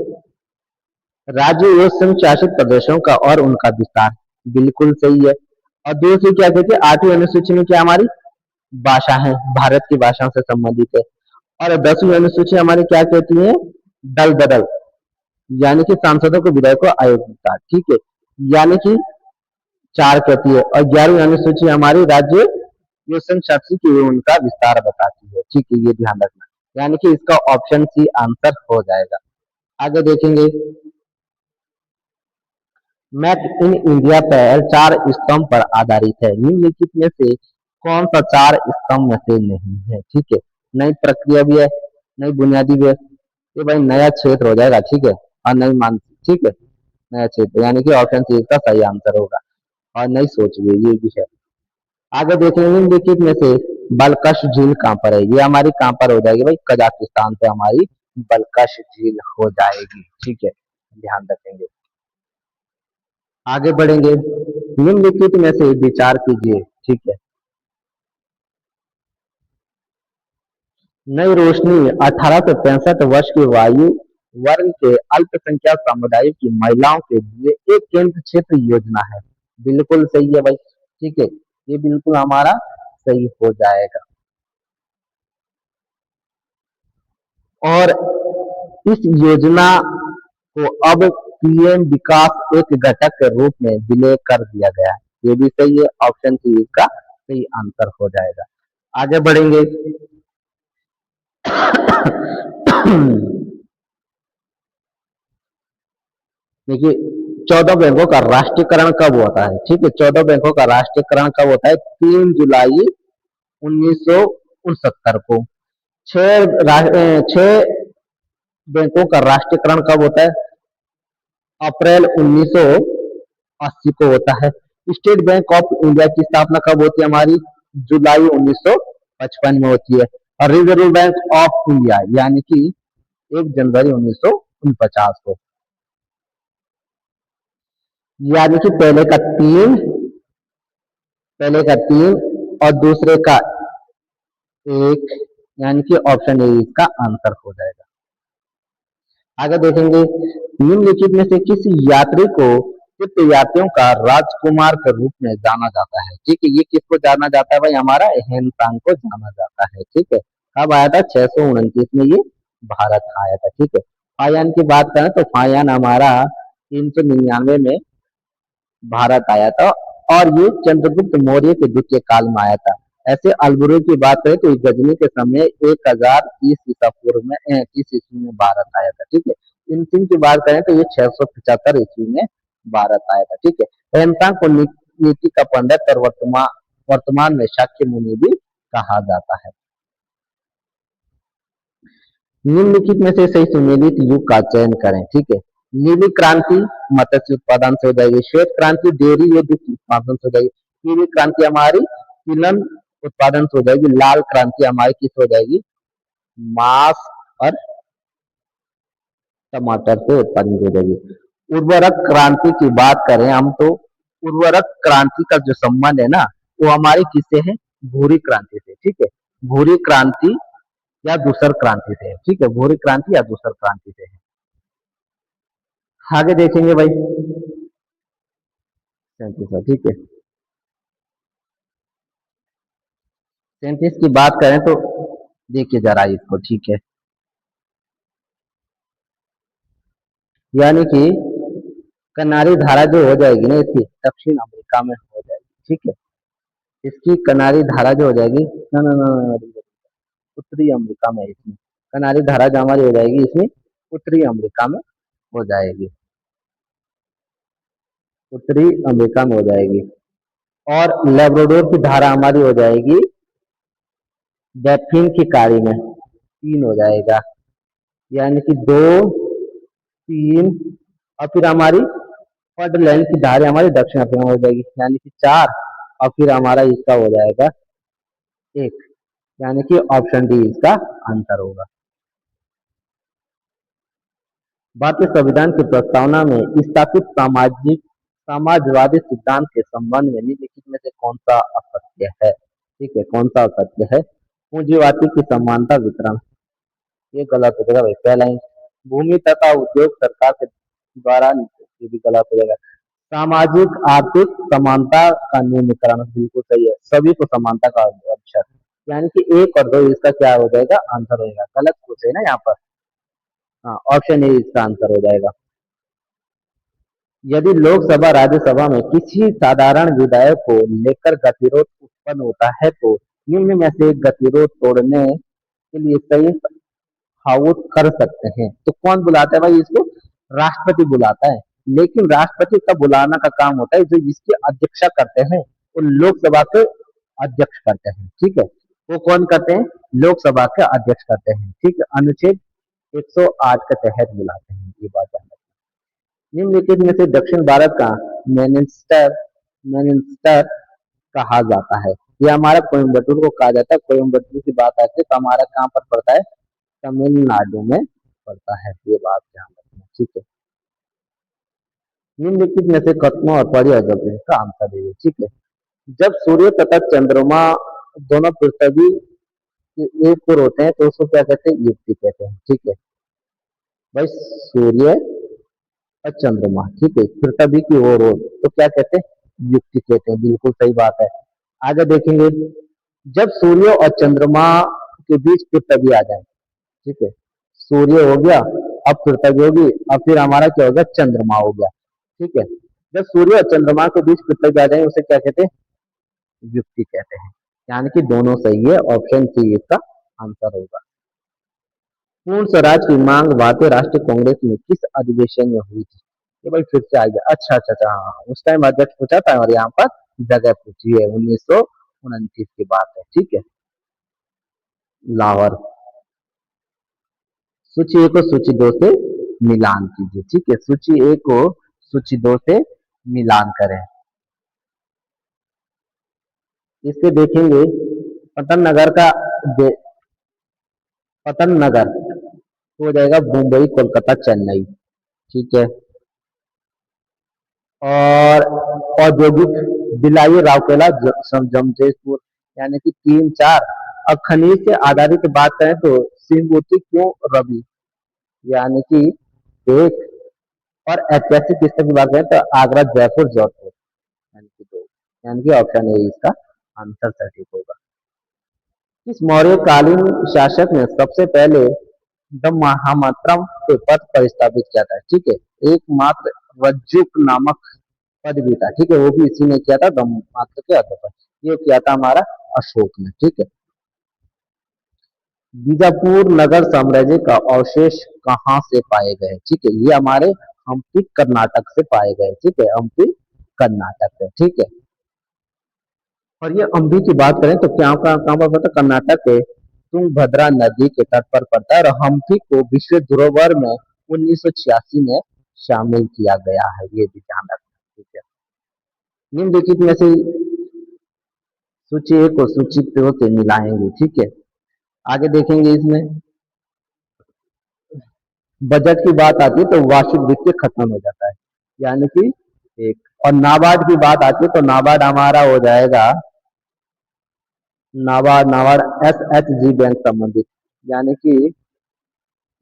राज्य एवं संघ शासित प्रदेशों का और उनका विस्तार, बिल्कुल सही है। और दूसरी क्या कहती है? 8वीं अनुसूची में क्या हमारी भाषा है, भारत की भाषाओं से संबंधित है। और 10वीं अनुसूची हमारी क्या कहती है? दल बदल, यानी कि सांसदों को विधायकों आयोग विस्तार। ठीक है, यानी कि 4 कहती है। और 11वीं अनुसूची हमारी राज्य जो संघ शासित की उनका विस्तार बताती है। ठीक है, ये ध्यान रखना, यानी कि इसका ऑप्शन सी आंसर हो जाएगा। आगे देखेंगे, मेक इन इंडिया पहल 4 स्तंभ पर आधारित है, निम्नलिखित में से कौन सा 4 स्तंभ में से नहीं है? ठीक है, नई प्रक्रिया भी है, नई बुनियादी भी है, ये भाई नया क्षेत्र हो जाएगा। ठीक है, और नई मानसिक, ठीक है, नया क्षेत्र, यानी कि ऑप्शन सी इसका सही आंसर होगा। और नई सोच भी, ये भी है। आगे देखेंगे, निम्नलिखित में से बलकश झील कहाँ पर है? ये हमारी कहाँ पर हो जाएगी भाई? कजाकिस्तान से हमारी बलकश झील हो जाएगी। ठीक है, ध्यान रखेंगे। आगे बढ़ेंगे, निम्नलिखित में से विचार कीजिए। ठीक है, नई रोशनी 1865 वर्ष की वायु वर्ग के अल्पसंख्यक समुदाय की महिलाओं के लिए एक केंद्र क्षेत्र योजना है, बिल्कुल सही है भाई। ठीक है, ये बिल्कुल हमारा सही हो जाएगा। और इस योजना को अब पीएम विकास एक घटक के रूप में विलय कर दिया गया है, ये भी सही है। ऑप्शन सी इसका सही आंसर हो जाएगा। आगे बढ़ेंगे, देखिए, 14 बैंकों का राष्ट्रीयकरण कब होता है? ठीक है, 14 बैंकों का राष्ट्रीयकरण कब होता है? 3 जुलाई 1969 को। छह बैंकों का राष्ट्रीयकरण कब होता है? अप्रैल 1980 को होता है। स्टेट बैंक ऑफ इंडिया की स्थापना कब होती है हमारी? जुलाई 1955 में होती है। और रिजर्व बैंक ऑफ इंडिया यानी कि 1 जनवरी 1949 को। यानी कि पहले का 3 और दूसरे का 1, यानी कि ऑप्शन ए इसका आंसर हो जाएगा। आगे देखेंगे, निम्नलिखित में से किस यात्री को तीर्थयात्रियों का राजकुमार के रूप में जाना जाता है? ठीक है, ये किसको जाना जाता है भाई? हमारा हेनसांग को जाना जाता है। ठीक है, कब आया था? 629 में ये भारत आया था। ठीक है, फायान की बात करें तो फायान हमारा 399 में भारत आया था, और ये चंद्रगुप्त मौर्य के द्वितीय काल में आया था। ऐसे अलगुरु की बात करें तो गजनी के समय 1030 ईसा पूर्व में 30 ईस्वी में भारत आया था। ठीक है, इनसिंह की बात करें तो ये 675 ईस्वी में भारत आया था। ठीक है, हेनसांग को नीति का पंडित और वर्तमान में शाक्य मुनि भी कहा जाता है। निम्नलिखित में से सही सुमेलित युग का चयन करें। ठीक है, नीली क्रांति मत्स्य उत्पादन से हो जाएगी, श्वेत क्रांति डेयरी या दुग्ध उत्पादन से हो जाएगी, पीली क्रांति हमारी तिलहन उत्पादन से हो जाएगी, लाल क्रांति हमारी किस हो जाएगी? मांस और टमाटर से उत्पादन हो जाएगी। उर्वरक क्रांति की बात करें हम तो उर्वरक क्रांति का जो संबंध है ना, वो हमारी किससे है? भूरी क्रांति से, ठीक है। भूरी क्रांति या दूसर क्रांति से, ठीक है, भूरी क्रांति या दूसर क्रांति से। आगे देखेंगे भाई 37, ठीक है। 37 की बात करें तो देखिए जरा इसको, ठीक है। यानी कि कनारी धारा जो हो जाएगी ना इसकी दक्षिण अमेरिका में हो जाएगी, ठीक है। इसकी कनारी धारा जो हो जाएगी, ना ना ना ना, उत्तरी अमेरिका में, इसमें कनारी धारा जो हमारी हो जाएगी इसमें उत्तरी अमेरिका में हो जाएगी, उत्तरी अमेरिका में हो जाएगी। और लेब्राडोर की धारा हमारी हो जाएगी डैफिन की खाड़ी में, 3 हो जाएगा। यानी कि 2, 3, और फिर हमारी फर्डलैंड की धारा हमारी दक्षिण अफ्रीका में हो जाएगी, यानी कि 4, और फिर हमारा इसका हो जाएगा 1, यानी कि ऑप्शन डी इसका आंसर होगा। भारतीय संविधान की प्रस्तावना में स्थापित समाजवादी सिद्धांत के संबंध में निम्नलिखित में से कौन सा असत्य है, ठीक है, कौन सा असत्य है। पूंजीवादी की समानता वितरण, ये गलत हो जाएगा भाई, पहला ही। भूमि तथा उद्योग सरकार के द्वारा, ये भी गलत हो जाएगा। सामाजिक आर्थिक समानता का न्यूनीकरण, बिल्कुल सही है, सभी को समानता का अवसर, यानी कि 1 और 2 इसका क्या हो जाएगा, आंसर होगा। गलत पूछे है ना यहाँ पर, हाँ, ऑप्शन ए इसका आंसर हो जाएगा। यदि लोकसभा राज्यसभा में किसी साधारण विधायक को लेकर गतिरोध उत्पन्न होता है तो निम्न में से गतिरोध तोड़ने के लिए संयुक्त हाउस कर सकते हैं, तो कौन बुलाता है भाई इसको, राष्ट्रपति बुलाता है। लेकिन राष्ट्रपति का बुलाना का काम होता है जो जिसकी अध्यक्षता करते हैं वो लोकसभा के अध्यक्ष करते हैं, ठीक है। वो कौन करते हैं, लोकसभा के अध्यक्ष करते हैं, ठीक है। अनुच्छेद 108 के तहत बुलाते हैं, ये बात ध्यान रखना। निम्नलिखित में से दक्षिण भारत का मैनचेस्टर मैनचेस्टर कहा जाता है, ये हमारा कोयम्बटूर को कहा जाता है। कोयम्बटूर की बात आती है तो हमारा कहाँ पर पड़ता है, तमिलनाडु में पड़ता है, ये बात ध्यान रखना, ठीक है। निम्नलिखित में से कथनों और परिअजब का आंसर दीजिए, ठीक है। जब सूर्य तथा चंद्रमा दोनों पृथ्वी के एक ओर होते हैं तो उसको क्या कहते हैं, युक्ति कहते हैं, ठीक है। भाई सूर्य और चंद्रमा, ठीक है, पृथ्वी की ओर हो तो क्या कहते हैं, युक्ति कहते हैं, बिल्कुल सही बात है। आगे देखेंगे, जब सूर्य और चंद्रमा के बीच पृथ्वी आ जाए, ठीक है, सूर्य हो गया, अब पृथ्वी होगी, अब फिर हमारा क्या होगा, चंद्रमा हो गया, ठीक है। जब सूर्य और चंद्रमा के बीच पृथ्वी आ जाए उसे क्या कहते हैं, युक्ति कहते हैं, यानी कि दोनों सही है, ऑप्शन सी इसका आंसर होगा। पूर्ण स्वराज की मांग भारतीय राष्ट्रीय कांग्रेस में किस अधिवेशन में हुई थी, ये भाई फिर से आ गया, अच्छा अच्छा अच्छा, हाँ, उस टाइम अध्यक्ष पूछा था और यहाँ पर जगह पूछी है, 1929 की बात है, ठीक है, लाहौर। सूची ए को सूची 2 से मिलान कीजिए, ठीक है, सूची ए को सूची 2 से मिलान करें। इसके देखेंगे पतन नगर का पतन नगर हो जाएगा मुंबई, कोलकाता, चेन्नई, ठीक है। और औद्योगिक बिलाई, राउरकेला, जमशेदपुर, यानी कि 3, 4। और खनिज से आधारित बात करें तो सिंगुती क्यों रवि, यानी कि 1। और ऐतिहासिक स्थल की बात करें तो आगरा, जयपुर, जोधपुर, यानी कि 2, यानी कि ऑप्शन ए इसका आंसर सटीक होगा। इस मौर्यकालीन शासक ने सबसे पहले द महामात्रम के पद पर स्थापित किया था, ठीक है। एकमात्र रज्जुक नामक पद भी था, ठीक है, वो भी इसी ने किया था, द मात्र के आधार पर, ये किया था हमारा अशोक ने, ठीक है। बीजापुर नगर साम्राज्य का अवशेष कहाँ से पाए गए, ठीक है, ये हमारे हम्पी कर्नाटक से पाए गए, ठीक है, हम्पी कर्नाटक से, ठीक है। और ये हम्पी की बात करें तो क्या कहाँ पर पड़ता है, कर्नाटक के तुंगभद्रा नदी के तट पर पड़ता है। और हम्पी को विश्व धरोहर में 1986 में शामिल किया गया है, ये भी ध्यान रखना, ठीक है। निम्नलिखित में से सूची ए को सूची 2 से मिलाएंगे, ठीक है। आगे देखेंगे इसमें बजट की बात आती है तो वार्षिक वित्त खत्म हो जाता है, यानी कि 1। और नाबार्ड की बात आती है तो नाबार्ड हमारा हो जाएगा नाबार्ड, नाबार्ड एसएचजी बैंक संबंधित, यानी कि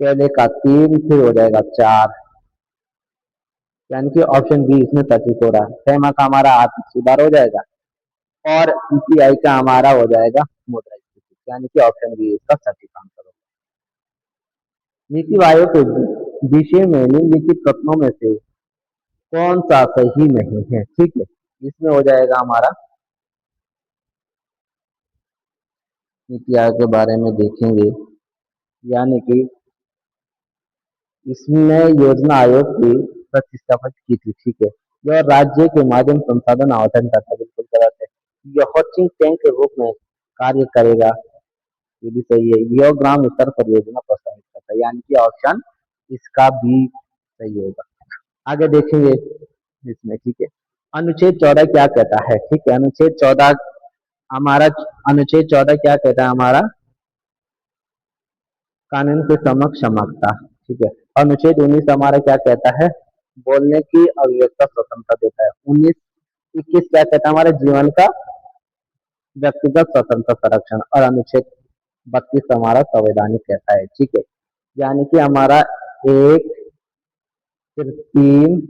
पहले का 3 फिर हो जाएगा 4, यानी कि ऑप्शन बी इसमें सटीक हो रहा है। FEMA का हमारा आर्थिक सुधार हो जाएगा और CPI का हमारा हो जाएगा मुद्रास्फीति, यानी कि ऑप्शन बी इसका सटीक आंसर होगा। नीति आयोग के विषय में निम्नलिखित कथनों में से कौन सा सही नहीं है, ठीक है। इसमें हो जाएगा हमारा नीति आयोग के बारे में देखेंगे, यानी कि इसमें योजना आयोग की प्रतिष्ठापित की थी, ठीक है। यह राज्य के माध्यम संसाधन आवंटन करता, बिल्कुल गलत है। यह हॉचिंग टैंक के रूप में कार्य करेगा, ये भी सही है। यह ग्राम स्तर परियोजना प्रस्तावित करता है, यानी कि ऑप्शन इसका भी सही होगा। आगे देखेंगे इसमें, ठीक है। अनुच्छेद 14 क्या कहता है, ठीक है। अनुच्छेद 14 हमारा, अनुच्छेद 14 क्या कहता है हमारा, कानून के समक्ष समानता, ठीक है। अनुच्छेद 19 हमारा क्या कहता है, बोलने की अभिव्यक्ति स्वतंत्रता देता है। 19 21 क्या कहता है, हमारे जीवन का व्यक्तिगत स्वतंत्रता संरक्षण, और अनुच्छेद 32 हमारा संवैधानिक कहता है, ठीक है। यानी कि हमारा 1 फिर 3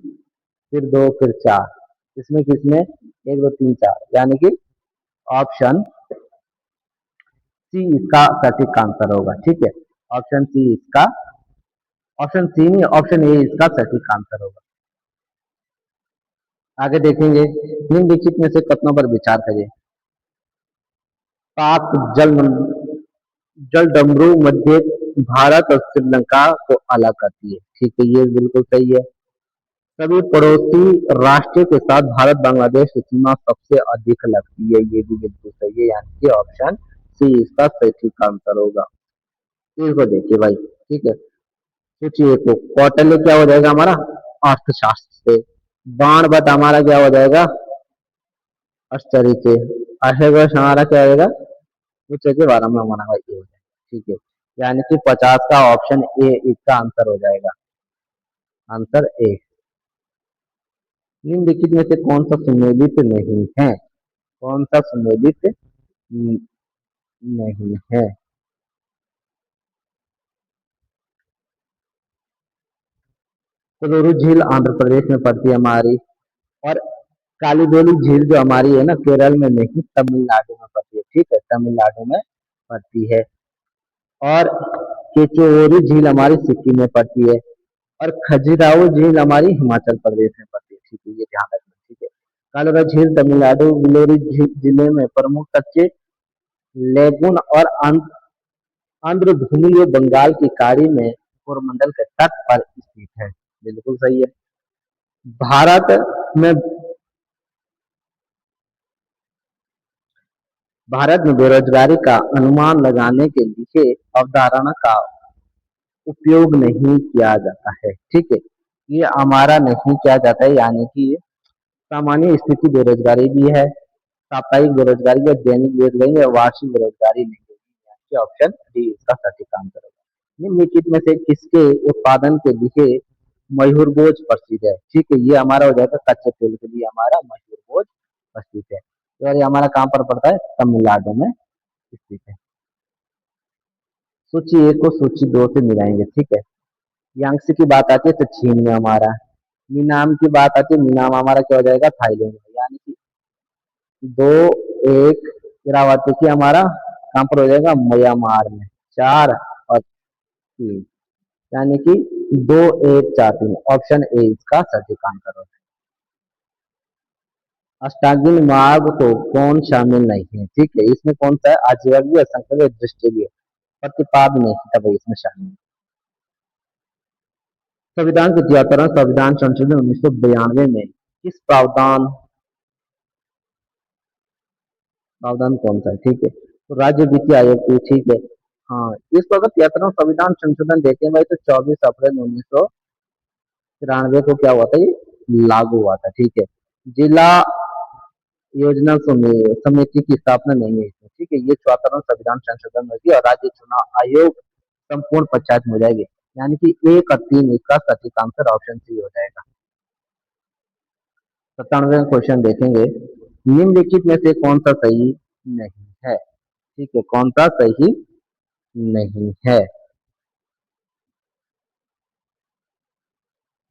फिर 2 फिर 4, इसमें किसमें 1 2 3 4, यानी कि ऑप्शन सी इसका सटीक आंसर होगा, ठीक है। ऑप्शन सी इसका, ऑप्शन सी नहीं, ऑप्शन ए इसका सटीक आंसर होगा। आगे देखेंगे, निम्नलिखित में से कथनों पर विचार करिए। पाक जल जलडमरू मध्य भारत और श्रीलंका को अलग करती है, ठीक है, ये बिल्कुल सही है। सभी पड़ोसी राष्ट्र के साथ भारत बांग्लादेश की सीमा सबसे अधिक लगती है, ये भी बिल्कुल सही है, यानी कि ऑप्शन सी इसका सटीक आंसर होगा। इसको देखिए भाई, ठीक है। सोचिए, तो कौटिल्य क्या हो जाएगा हमारा, अर्थशास्त्र से। बाणभट्ट हमारा क्या हो जाएगा, अश्चर्य से। आर्यभट्ट हमारा क्या होगा, उच्च के बारे में हमारा भाई ये हो जाएगा, ठीक है। यानी कि 50 का ऑप्शन ए इसका आंसर हो जाएगा, आंसर ए। निम्नलिखित में से कौन सा सुमेलित नहीं है, कौन सा सुमेलित नहीं है। कोलोरू झील आंध्र प्रदेश में पड़ती है हमारी, और कालीबेली झील जो हमारी है ना, केरल में नहीं, तमिलनाडु में पड़ती है, ठीक है, तमिलनाडु में पड़ती है। और केचोरी झील हमारी सिक्किम में पड़ती है, और खजुराहो झील हमारी हिमाचल प्रदेश में पड़ती है, ठीक है, ये ध्यान रखना, ठीक है। कालरा झील तमिलनाडु, विलोरी जिले में प्रमुख कच्चे लेगुन और आंध्र भूमि बंगाल की खाड़ी में कोरमंडल के तट पर स्थित है, बिल्कुल सही है। भारत में भारत में बेरोजगारी का अनुमान लगाने के लिए अवधारणा का उपयोग नहीं किया जाता है, ठीक है। ये हमारा नहीं किया जाता है, यानी कि सामान्य स्थिति बेरोजगारी भी है, साप्ताहिक बेरोजगारी या दैनिक बेरोजगारी या वार्षिक बेरोजगारी नहीं होगी, ऑप्शन डी इसका सटीक आंसर होगा। निम्नलिखित में से किसके उत्पादन के लिए मयूरभोज प्रसिद्ध है, ठीक है, ये हमारा हो जाएगा कच्चे तेल के लिए हमारा मयूरभोज प्रसिद्ध है, और ये हमारा कहाँ पर पड़ता है, तमिलनाडु में स्थित है। सूची 1 को सूची 2 से मिलाएंगे, ठीक है। यांगसी की बात आती है तो चीन में हमारा, मिनाम की बात आती है, मिनाम हमारा क्या हो जाएगा, थाईलैंड में, यानी कि 2 1 गिरावती की हमारा कहाँ पर हो जाएगा, म्यांमार में। 4 और 3, यानी कि 2 1 4 3, ऑप्शन ए इसका सटीक आंसर होगा। अष्टांगिक मार्ग तो कौन शामिल नहीं है, ठीक है, इसमें कौन सा है, आजीवव्य, संकल्प, दृष्टिव्य, प्रतिपाद नहीं था भाई इसमें शामिल। संविधान के 73 संविधान संशोधन 1992 में किस प्रावधान, प्रावधान कौन सा है, ठीक है, तो राज्य वित्तीय आयोग की, ठीक है। हाँ, इसको अगर 73 संविधान संशोधन देखें भाई, तो 24 अप्रैल 1993 को क्या हुआ था, ये लागू हुआ था, ठीक है। जिला योजना समिति की स्थापना नहीं है इसमें, ठीक है, ये 74 संविधान संशोधन होगी, और राज्य चुनाव आयोग संपूर्ण पंचायत में हो जाएगी, यानी कि 1 और 3 इसका सटीक आंसर ऑप्शन सी हो जाएगा। 97 क्वेश्चन देखेंगे, निम्नलिखित में से कौन सा सही नहीं है। ठीक है, कौन सा सही नहीं है।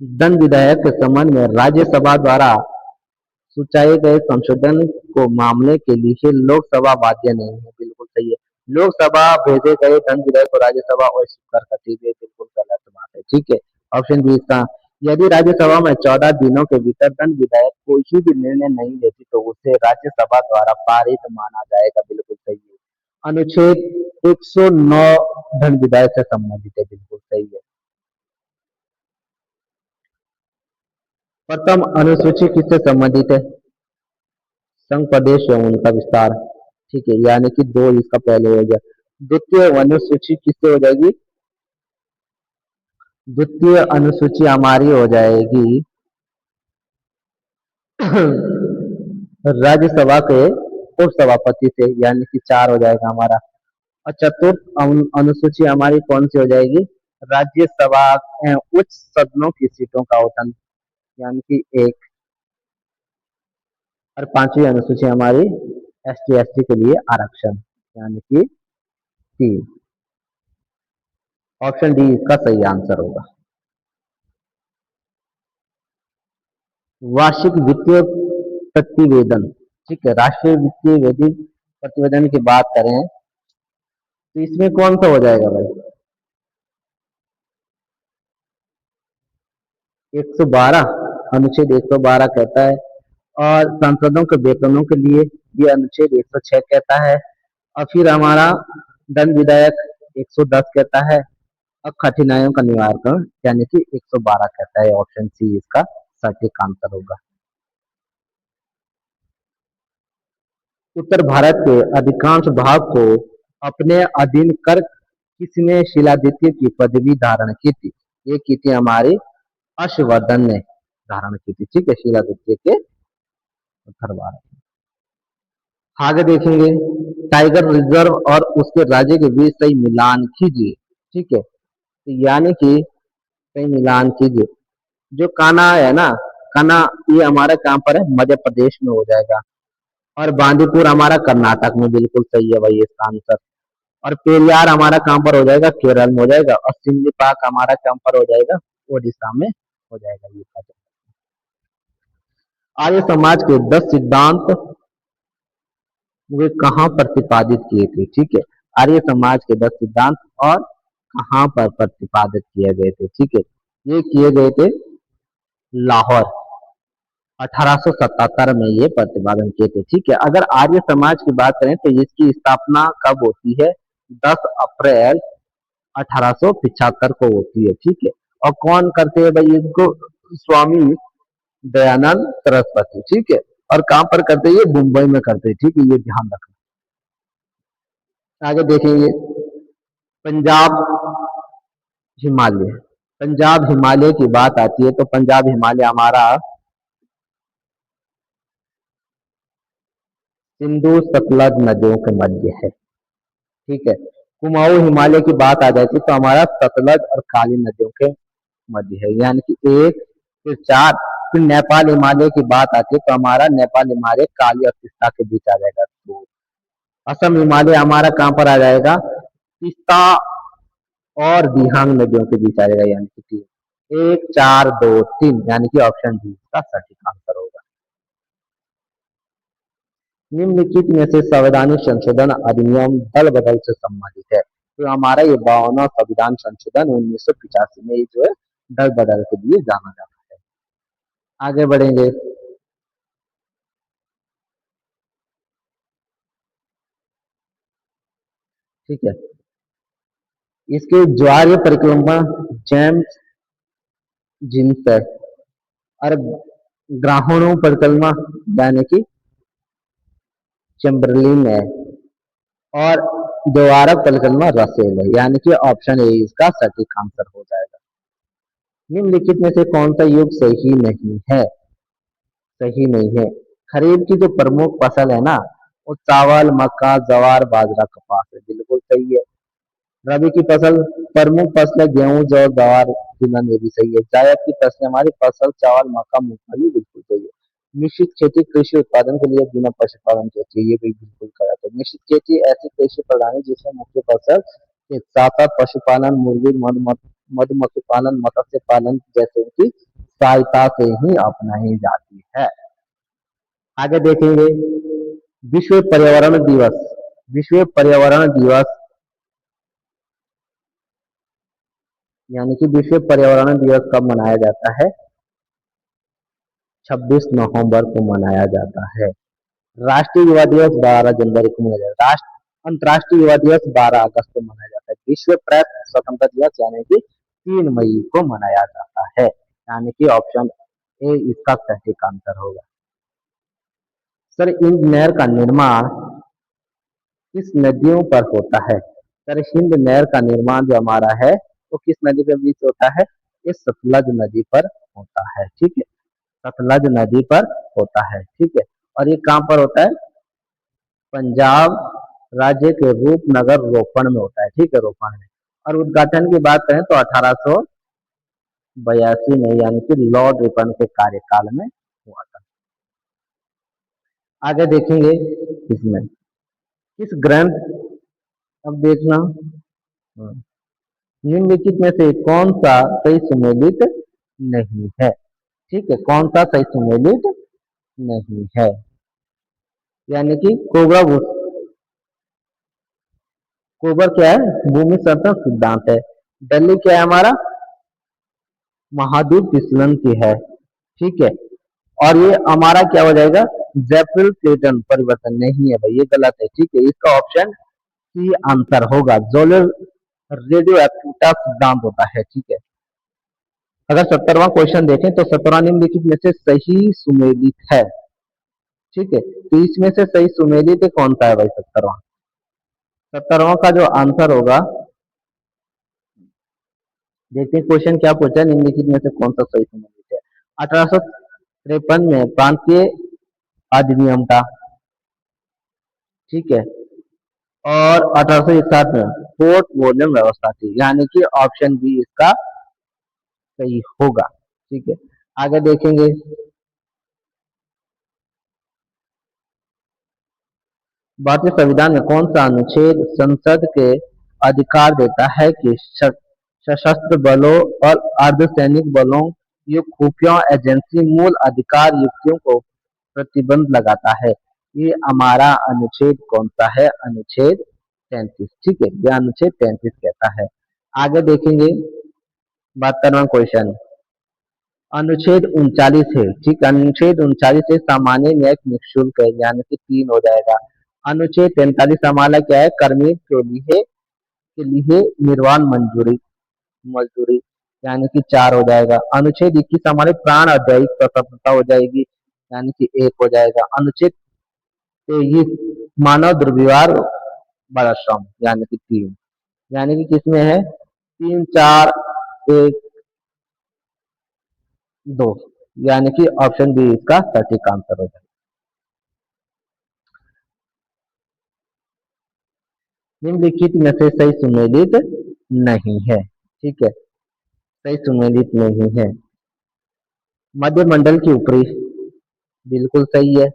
दंड विधेयक के संबंध में राज्यसभा द्वारा सुचाए गए संशोधन को मामले के लिए लोकसभा बाध्य नहीं है। बिल्कुल सही है। लोकसभा भेजे गए दंड विधेयक को राज्यसभा अस्वीकार करती है, बिल्कुल गलत बात है। ठीक है, ऑप्शन बी इसका, यदि राज्यसभा में 14 दिनों के भीतर दंड विधेयक कोई भी निर्णय नहीं लेती तो उसे राज्यसभा द्वारा पारित माना जाएगा। बिल्कुल सही है। अनुच्छेद 109 दंड विधेयक से संबंधित है। बिल्कुल सही है। प्रथम अनुसूची किससे संबंधित है? संघ प्रदेश एवं उनका विस्तार। ठीक है, यानी कि दो इसका पहले हो गया। द्वितीय अनुसूची किससे हो जाएगी? द्वितीय अनुसूची हमारी हो जाएगी राज्यसभा के उपसभापति से, यानी कि 4 हो जाएगा हमारा। और चतुर्थ अनुसूची हमारी कौन सी हो जाएगी? राज्यसभा उच्च सदनों की सीटों का आवंटन, यानी कि 1। और 5वीं अनुसूची हमारी एसटी एसटी के लिए आरक्षण, यानी कि 3। ऑप्शन डी इसका सही आंसर होगा। वार्षिक वित्तीय प्रतिवेदन। ठीक है, राष्ट्रीय वित्तीय प्रतिवेदन की बात करें तो इसमें कौन सा हो जाएगा भाई? 112, अनुच्छेद 112 कहता है। और सांसदों के वेतनों के लिए ये अनुच्छेद 106 कहता है। और फिर हमारा दंड विधेयक 110 कहता है। और कठिनाइयों का निवारण यानी कि 112 कहता है। ऑप्शन सी इसका सटीक आंसर होगा। उत्तर भारत के अधिकांश भाग को अपने अधीन कर किसने शिलादित्य की पदवी धारण की थी? ये की थी हमारी हर्षवर्धन ने धारण की थी। ठीक है, शिलादित्य के उत्तर भारत। आगे देखेंगे, टाइगर रिजर्व और उसके राज्य के बीच सही मिलान कीजिए। ठीक है, तो यानी कि सही मिलान कीजिए। जो कान्हा है ना, कान्हा ये हमारा कहाँ पर है? मध्य प्रदेश में हो जाएगा। और बांदीपुर हमारा कर्नाटक में। बिल्कुल सही है भाई इसका आंसर। और पेरियार हमारा कहाँ पर हो जाएगा? केरल में हो जाएगा। और सिंधु पाक हमारा कहाँ पर हो जाएगा? ओडिशा में हो जाएगा। ये आर्य समाज के 10 सिद्धांत वे कहाँ प्रतिपादित किए थे? ठीक है, आर्य समाज के 10 सिद्धांत और कहाँ पर प्रतिपादित किए गए थे? ठीक है, ये किए गए थे लाहौर, 1877 में ये प्रतिपादन किए थे। ठीक है, अगर आर्य समाज की बात करें तो इसकी स्थापना कब होती है? 10 अप्रैल 1875 को होती है। ठीक है, और कौन करते हैं भाई इसको? स्वामी दयानंद सरस्वती। ठीक है, और कहां पर करते हैं? ये मुंबई में करते हैं। ठीक है, ये ध्यान रखना। आगे देखेंगे, पंजाब हिमालय। पंजाब हिमालय की बात आती है तो पंजाब हिमालय हमारा सिंधु सतलज नदियों के मध्य है। ठीक है, कुमाऊं हिमालय की बात आ जाती है तो हमारा सतलज और काली नदियों के मध्य है, यानी कि 1, फिर 4। फिर नेपाल हिमालय की बात आती है तो हमारा नेपाल हिमालय काली और तीस्ता के बीच आ जाएगा। तो असम हिमालय हमारा कहाँ पर आ जाएगा? तीस्ता और दिहांग नदियों के बीच आ जाएगा, यानी कि 3। 1, 4, 2, 3, यानी कि ऑप्शन डी का सटीक आंसर होगा। निम्नलिखित में से संवैधानिक संशोधन अधिनियम दल बदल से संबंधित है। तो हमारा ये 52वां संविधान संशोधन 1985 में जो है दल बदल के लिए जाना जाता है। आगे बढ़ेंगे, ठीक है। इसके ज्वारीय परिक्रमा जेम्स जीन्स है। और ग्राहणों परिक्रमा यानी कि चेम्बरलिन है। और द्वारक परिक्रमा रसेल है, यानी कि ऑप्शन ए इसका सटीक आंसर हो जाएगा। निम्नलिखित में से कौन सा युग सही नहीं है? सही नहीं है। खरीफ की जो प्रमुख फसल है ना, वो चावल, मक्का, ज्वार, बाजरा, कपास है। बिल्कुल सही है। रबी की फसल प्रमुख फसल है गेहूं, जौ, ज्वार, तिलहन, ये भी सही है। जायद की फसल हमारी फसल चावल, मक्का, मूंगफली, बिल्कुल सही है। मिश्रित खेती कृषि उत्पादन के लिए बिना पशुपालन के होती है, ये भी बिल्कुल गलत है। मिश्रित खेती ऐसी कृषि प्रणाली जिसमें मुख्य फसल के साथ साथ पशुपालन, मुर्गी, मधुमक्खी पालन, मत्स्य पालन जैसे की सहायता से ही अपनाई जाती है। आगे देखेंगे विश्व पर्यावरण दिवस। विश्व पर्यावरण दिवस यानी कि विश्व पर्यावरण दिवस कब मनाया जाता है? 26 नवंबर को मनाया जाता है। राष्ट्रीय युवा दिवस 12 जनवरी को मनाया जाता है। अंतर्राष्ट्रीय युवा दिवस 12 अगस्त को मनाया जाता है। विश्व प्रेस स्वतंत्रता दिवस यानी कि 3 मई को मनाया जाता है। यानी कि ऑप्शन ए इसका सटीक आंसर होगा। सर इंद नहर का निर्माण किस नदियों पर होता है? सर हिंद नहर का निर्माण जो हमारा है वो किस नदी के बीच होता है? ये सतलज नदी पर होता है। ठीक है, सतलज नदी पर होता है। ठीक है, और ये कहाँ पर होता है? पंजाब राज्य के रूपनगर रोपड़ में होता है। ठीक है, रोपड़ में। और उद्घाटन की बात करें तो 1882 में यानी कि लॉर्ड रिपन के कार्यकाल में हुआ था। आगे देखेंगे इसमें किस ग्रंथ, अब देखना निम्नलिखित में से कौन सा सही सुमेलित नहीं है? ठीक है, कौन सा सही सुमेलित नहीं है? यानी कि कोबर क्या है? भूमि सर्जन सिद्धांत है। दिल्ली क्या है हमारा? महाद्वीप विचलन की है। ठीक है, और ये हमारा क्या हो जाएगा? जेफ्री प्लेटन परिवर्तन नहीं है भाई, ये गलत है। ठीक है, इसका ऑप्शन सी आंसर होगा। जोलर रेडियो एक्टिविटा सिद्धांत होता है। ठीक है, अगर 17वां क्वेश्चन देखें तो 17वां निम्नलिखित में से सही सुमेलित है। ठीक है, तो इसमें से सही सुमेलित कौन सा है भाई? 17वां का जो आंसर होगा, देखते हैं क्वेश्चन क्या पूछा है, निम्नलिखित में से कौन सा सही सुमेलित है? 1853 में प्रांतीय अधिनियम था। ठीक है, और 1861 में फोर्ट वॉल्यूम व्यवस्था थी। यानी कि ऑप्शन बी इसका सही होगा। ठीक है, आगे देखेंगे भारतीय संविधान में कौन सा अनुच्छेद संसद के अधिकार देता है कि सशस्त्र बलों और अर्धसैनिक बलों ये खुफिया एजेंसी मूल अधिकार युक्तियों को प्रतिबंध लगाता है? ये हमारा अनुच्छेद कौन सा है? अनुच्छेद 33। ठीक है, यह अनुच्छेद 33 कहता है। आगे देखेंगे 72वां क्वेश्चन अनुच्छेद 39 है। ठीक, अनुच्छेद 39 है सामान्य न्यायिक निःशुल्क है, यानी कि 3 हो जाएगा। अनुच्छेद 43 हमारा क्या है? कार्मिक के लिए निर्वाण मंजूरी मजदूरी, यानी कि 4 हो जाएगा। अनुच्छेद 21 हमारे प्राण अध्यायिक स्वतंत्रता हो जाएगी, यानी कि 1 हो जाएगा। अनुच्छेद 23 मानव दुर्व्यवहार बड़ा श्रम, यानी कि 3। यानी कि किसमें है? 3, 4, 1, 2, यानी कि ऑप्शन बी इसका सटीक आंसर हो जाएगा। निम्नलिखित में से सही सुमेलित नहीं है। ठीक है, सही सुमेलित नहीं है। मध्य मंडल की ऊपरी बिल्कुल सही है।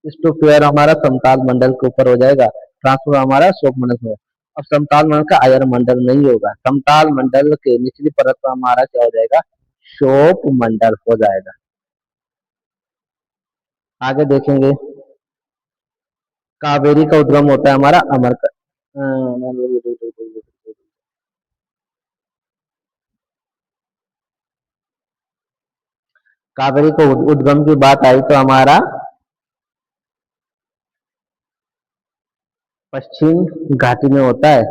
स्टोफेयर हमारा समताल मंडल के ऊपर हो जाएगा। ट्रांसफर हमारा शोक मंडल में। अब समताल मंडल का आयर मंडल नहीं होगा। समताल मंडल के निचली परत पर हमारा क्या हो जाएगा? शोक मंडल हो जाएगा। आगे देखेंगे कावेरी का उद्गम होता है हमारा अमर कावेरी को उद्गम की बात आई तो हमारा पश्चिम घाटी में होता है।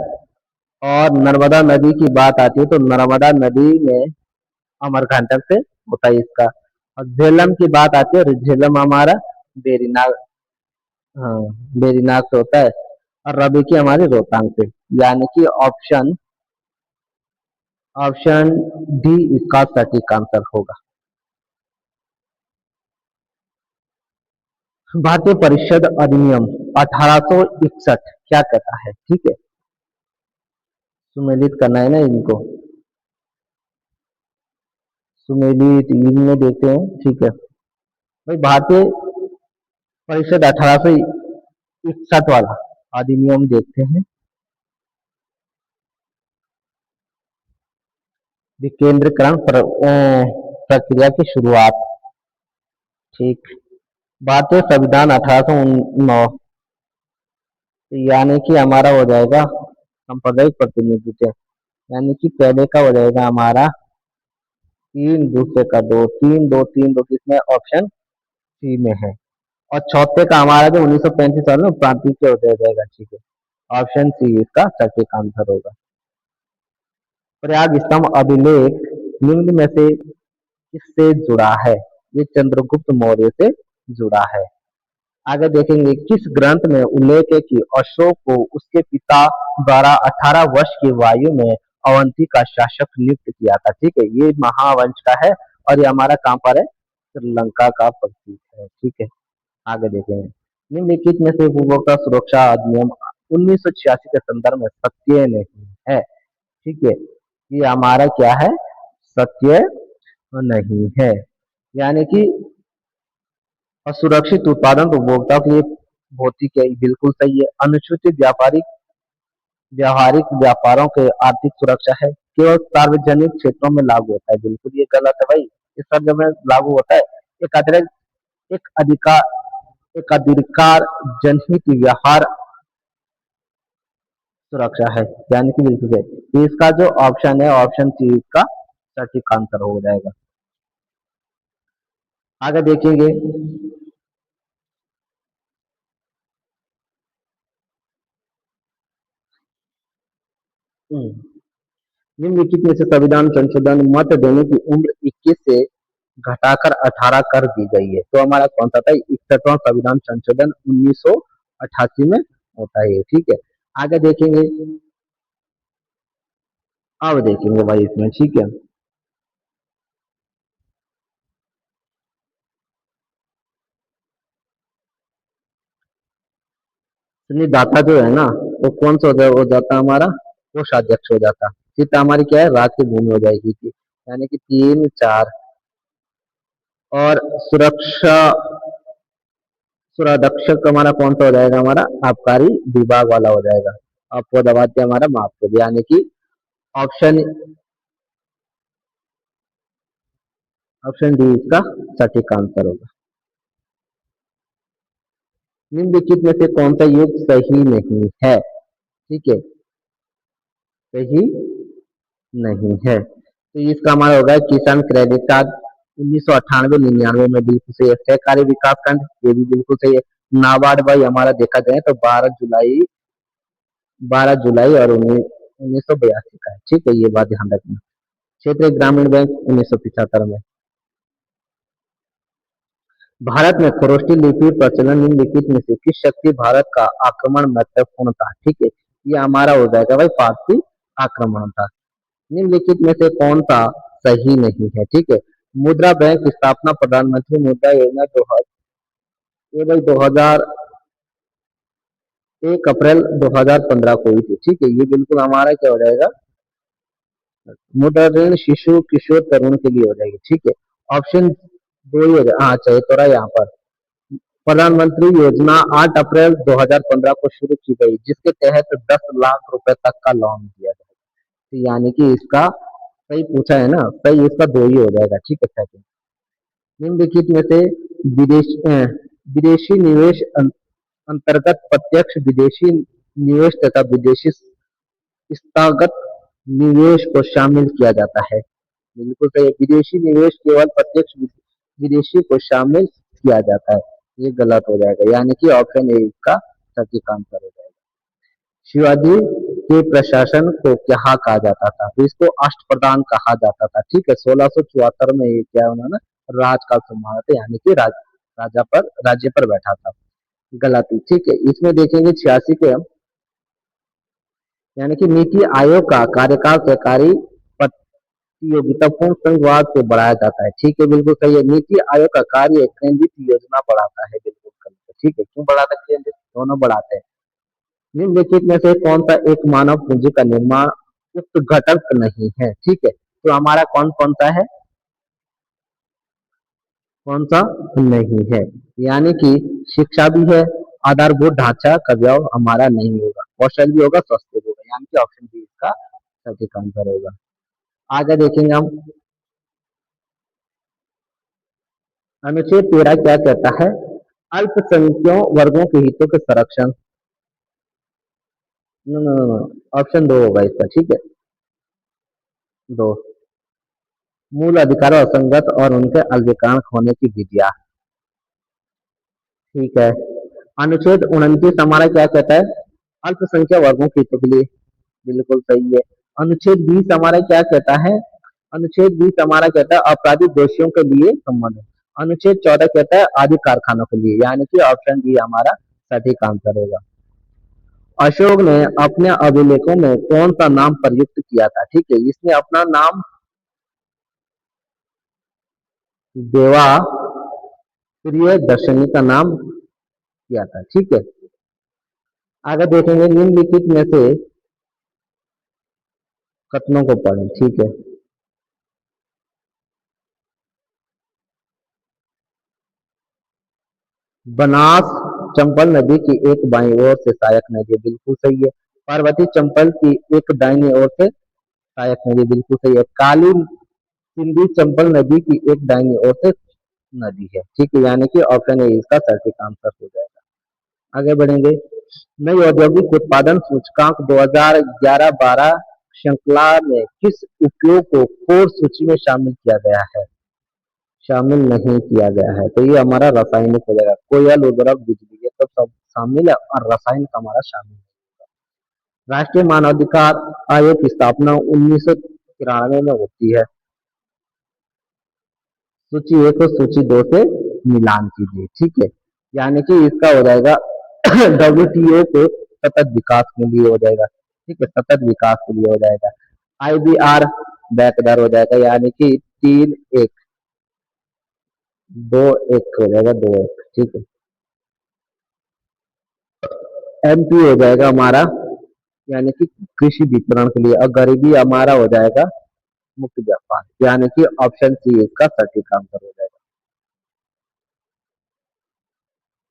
और नर्मदा नदी की बात आती है तो नर्मदा नदी में अमरकंटक से होता है इसका। और झेलम की बात आती है और झेलम हमारा बेरीनाग, हाँ, बेरीनाग से होता है। और रवि की हमारी रोहतांग से। यानी कि ऑप्शन ऑप्शन डी इसका सटीक आंसर होगा। भारतीय परिषद अधिनियम 1861 क्या कहता है? ठीक है, सुमेलित करना है ना इनको। सुमेली तीन में देखते हैं, ठीक है भाई। भारतीय परिषद 1861 वाला अधिनियम देखते हैं। विकेंद्रीकरण प्रक्रिया की शुरुआत, ठीक। भारतीय संविधान 1809, यानी कि हमारा हो जाएगा सांप्रदायिक प्रतिनिधित्व, यानी कि पहले का हो जाएगा हमारा तीन, दूसरे का दो, तीन दो तीन दो, किसमें ऑप्शन सी में है। और चौथे का हमारा जो 1935 साल में प्रांतीय हो जाएगा, ठीक है। ऑप्शन सी इसका सटीक आंसर होगा। प्रयाग स्तंभ अभिलेख निम्न में से किससे जुड़ा है? ये चंद्रगुप्त मौर्य से जुड़ा है। आगे देखेंगे, किस ग्रंथ में उल्लेख है कि अशोक को उसके पिता द्वारा 18 वर्ष की वायु में अवंती का शासक नियुक्त किया था, ठीक है। ये महावंश का है और ये हमारा कहाँ पर है? श्रीलंका का प्रतीक है, ठीक है। आगे देखेंगे, निम्नलिखित में से उपभोक्ता सुरक्षा अधिनियम 1986 के संदर्भ में सत्य नहीं है, ठीक है। ये हमारा क्या है? सत्य नहीं है, यानी कि असुरक्षित उत्पादन तो उपभोक्ताओं के लिए भौतिक है, बिल्कुल सही है। अनुसूचित व्यावहारिक व्यापारों के आर्थिक सुरक्षा है, केवल सार्वजनिक क्षेत्रों में लागू होता है, बिल्कुल ये गलत है भाई। इस सब जगह लागू होता है। एक अतिरिक्त एक अधिकार एक अधिकार जनहित व्यवहार सुरक्षा है, यानी कि बिल्कुल है। तो इसका जो ऑप्शन है, ऑप्शन सी का सटीक आंसर हो जाएगा। आगे देखेंगे, निम्नलिखित में से संविधान संशोधन मत देने की उम्र 21 से घटाकर 18 कर दी गई है, तो हमारा कौन सा था? 61वां संविधान संशोधन 1988 में होता है, ठीक है। आगे देखेंगे, अब देखेंगे भाई इसमें, ठीक है। दाता जो है ना, वो कौन सा हो जाता हमारा? कोषाध्यक्ष हो जाता। चित्त हमारी क्या है? राज की भूमि हो जाएगी थी, यानी कि 3 4। और सुरक्षा सुराध्यक्षक हमारा कौन सा हो जाएगा? हमारा आबकारी विभाग वाला हो जाएगा। और पदवाच्य हमारा महापौर, यानी कि ऑप्शन ऑप्शन डी इसका सटीक आंसर होगा। निम्नलिखित में से कौन सा युग सही नहीं है? ठीक है, सही नहीं है, तो इसका हमारा होगा किसान क्रेडिट कार्ड 1998-99 में, बिल्कुल सही है। सहकारी विकास खंड, ये भी बिल्कुल सही है। नाबार्ड भाई हमारा देखा जाए तो 12 जुलाई और 1982 का है, ठीक है, ये बात ध्यान रखना। क्षेत्रीय ग्रामीण बैंक 1975 में। भारत में खरोष्ठी लिपि प्रचलन निम्नलिखित में से किस शक्ति भारत का आक्रमण महत्वपूर्ण था? ठीक है, ये हमारा हो जाएगा भाई पारसी आक्रमण था। निम्नलिखित में से कौन सा सही नहीं है? ठीक है, मुद्रा बैंक की स्थापना प्रधानमंत्री मुद्रा योजना ये भाई 1 अप्रैल 2015 को हुई थी, ठीक है। ये बिल्कुल हमारा क्या हो जाएगा? मुद्रा ऋण शिशु किशोर तरुण के लिए हो जाएगी, ठीक है। ऑप्शन दो ही हो जाए, हाँ चाहिए तो रहा यहाँ पर। प्रधानमंत्री योजना 8 अप्रैल 2015 को शुरू की गई, जिसके तहत 10 लाख रुपए तक का लोन दिया जाएगा, तो यानी कि इसका सही पूछा है ना, सही इसका दो ही हो जाएगा, ठीक है। सेकंड, निम्नलिखित में से विदेशी निवेश अंतर्गत प्रत्यक्ष विदेशी निवेश तथा विदेशी स्थगित निवेश को शामिल किया जाता है, बिल्कुल सही। विदेशी निवेश केवल प्रत्यक्ष विदेशी को शामिल किया जाता है, ये गलत हो जाएगा, यानी कि ऑप्शन ए का सटीक आंसर हो जाएगा। शिवाजी के प्रशासन को क्या कहा जाता था? तो इसको अष्टप्रधान कहा जाता था, ठीक है। 1674 में ये क्या उन्होंने राज का संभाला था, यानी कि राज्य पर बैठा था। गलत, ठीक है। इसमें देखेंगे 86 के हम, यानी कि नीति आयोग का कार्यकाल सहकारी प्रतियोगितापूर्ण संघवाद से बढ़ाया जाता है, ठीक है, बिल्कुल सही है। नीति आयोग का कार्य केंद्रित योजना बढ़ाता है, बिल्कुल, ठीक है। क्यों बढ़ाता है? केंद्रित दोनों बढ़ाते हैं। निम्नलिखित में से कौन सा एक मानव पूंजी का निर्माण युक्त घटक नहीं है? ठीक है, तो हमारा कौन कौन सा है? कौन सा नहीं है, यानी कि शिक्षा भी है, आधारभूत ढांचा का व्यय हमारा नहीं होगा, कौशल भी होगा, स्वास्थ्य भी होगा, यानी कि ऑप्शन बी इसका सटीक आंसर होगा। आगे देखेंगे हम, अनुच्छेद 13 क्या कहता है? अल्पसंख्यक वर्गों के हितों के संरक्षण। नो नो नो, ऑप्शन दो होगा इसका, ठीक है, दो, मूल अधिकारों असंगत और उनके अल्पकालिक होने की विधियां, ठीक है। अनुच्छेद 29 हमारा क्या कहता है? अल्पसंख्यक वर्गों के हितों के लिए, बिल्कुल सही है। अनुच्छेद 20 हमारा क्या कहता है? अनुच्छेद 20 हमारा कहता है आपराधिक दोषियों के लिए सम्मान। अनुच्छेद 14 कहता है आदि कारखानों के लिए, यानी कि ऑप्शन बी हमारा सटीक आंसर होगा। अशोक ने अपने अभिलेखों में कौन सा नाम प्रयुक्त किया था? ठीक है, इसने अपना नाम देवा प्रिय दर्शनी का नाम किया था, ठीक है। आगे देखेंगे, निम्नलिखित में से कथनों को पढ़ें, ठीक है। बनास चंबल नदी की एक बाईं ओर से सहायक नदी है, बिल्कुल सही है। पार्वती चंबल की एक दाहिनी ओर से सहायक नदी, बिल्कुल सही है। काली सिंधु चंबल नदी की एक दाहिनी ओर से नदी है, ठीक है, यानी कि ऑप्शन ए इसका सटीक आंसर हो जाएगा। आगे बढ़ेंगे, नई औद्योगिक उत्पादन सूचकांक 2011-12 श्रृंखला में किस उपयोग को कोर सूची में शामिल किया गया है? शामिल नहीं किया गया है, तो ये हमारा रासायनिक हो जाएगा। कोयल, उर्वरक, बिजली, ये सब शामिल है और रासायनिक हमारा शामिल है। राष्ट्रीय मानवाधिकार आयोग की स्थापना 1993 में होती है। सूची एक और सूची दो से मिलान कीजिए, ठीक है, यानी कि इसका हो जाएगा डब्ल्यूटीओ के सतत विकास के लिए हो जाएगा, ठीक है, सतत विकास के लिए हो जाएगा। आईबीआर बैकदार हो जाएगा, यानी कि 3-1, 2-1 हो जाएगा, 2-1, ठीक है। एमपी हो जाएगा हमारा, यानी कि कृषि विपणन के लिए, और गरीबी हमारा हो जाएगा मुक्त व्यापार, यानी कि ऑप्शन सी इसका सटीक आंसर हो जाएगा।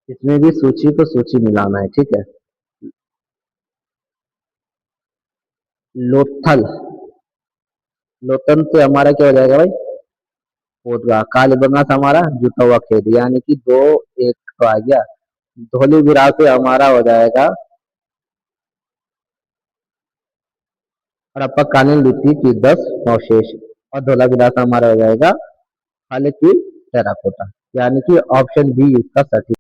इसमें भी सूची को सूची मिलाना है, ठीक है। लोथल, लोथल से हमारा क्या हो जाएगा भाई? पोटवा। कालीबंगा से हमारा जुटा हुआ खेत, यानी कि 2-1 तो आ गया। धोली विरार से हमारा हो जाएगा हड़प्पा लिपि की 10 अवशेष, और धोला विरार से हमारा हो जाएगा हालांकि टेराकोटा, यानी कि ऑप्शन बी इसका सटीक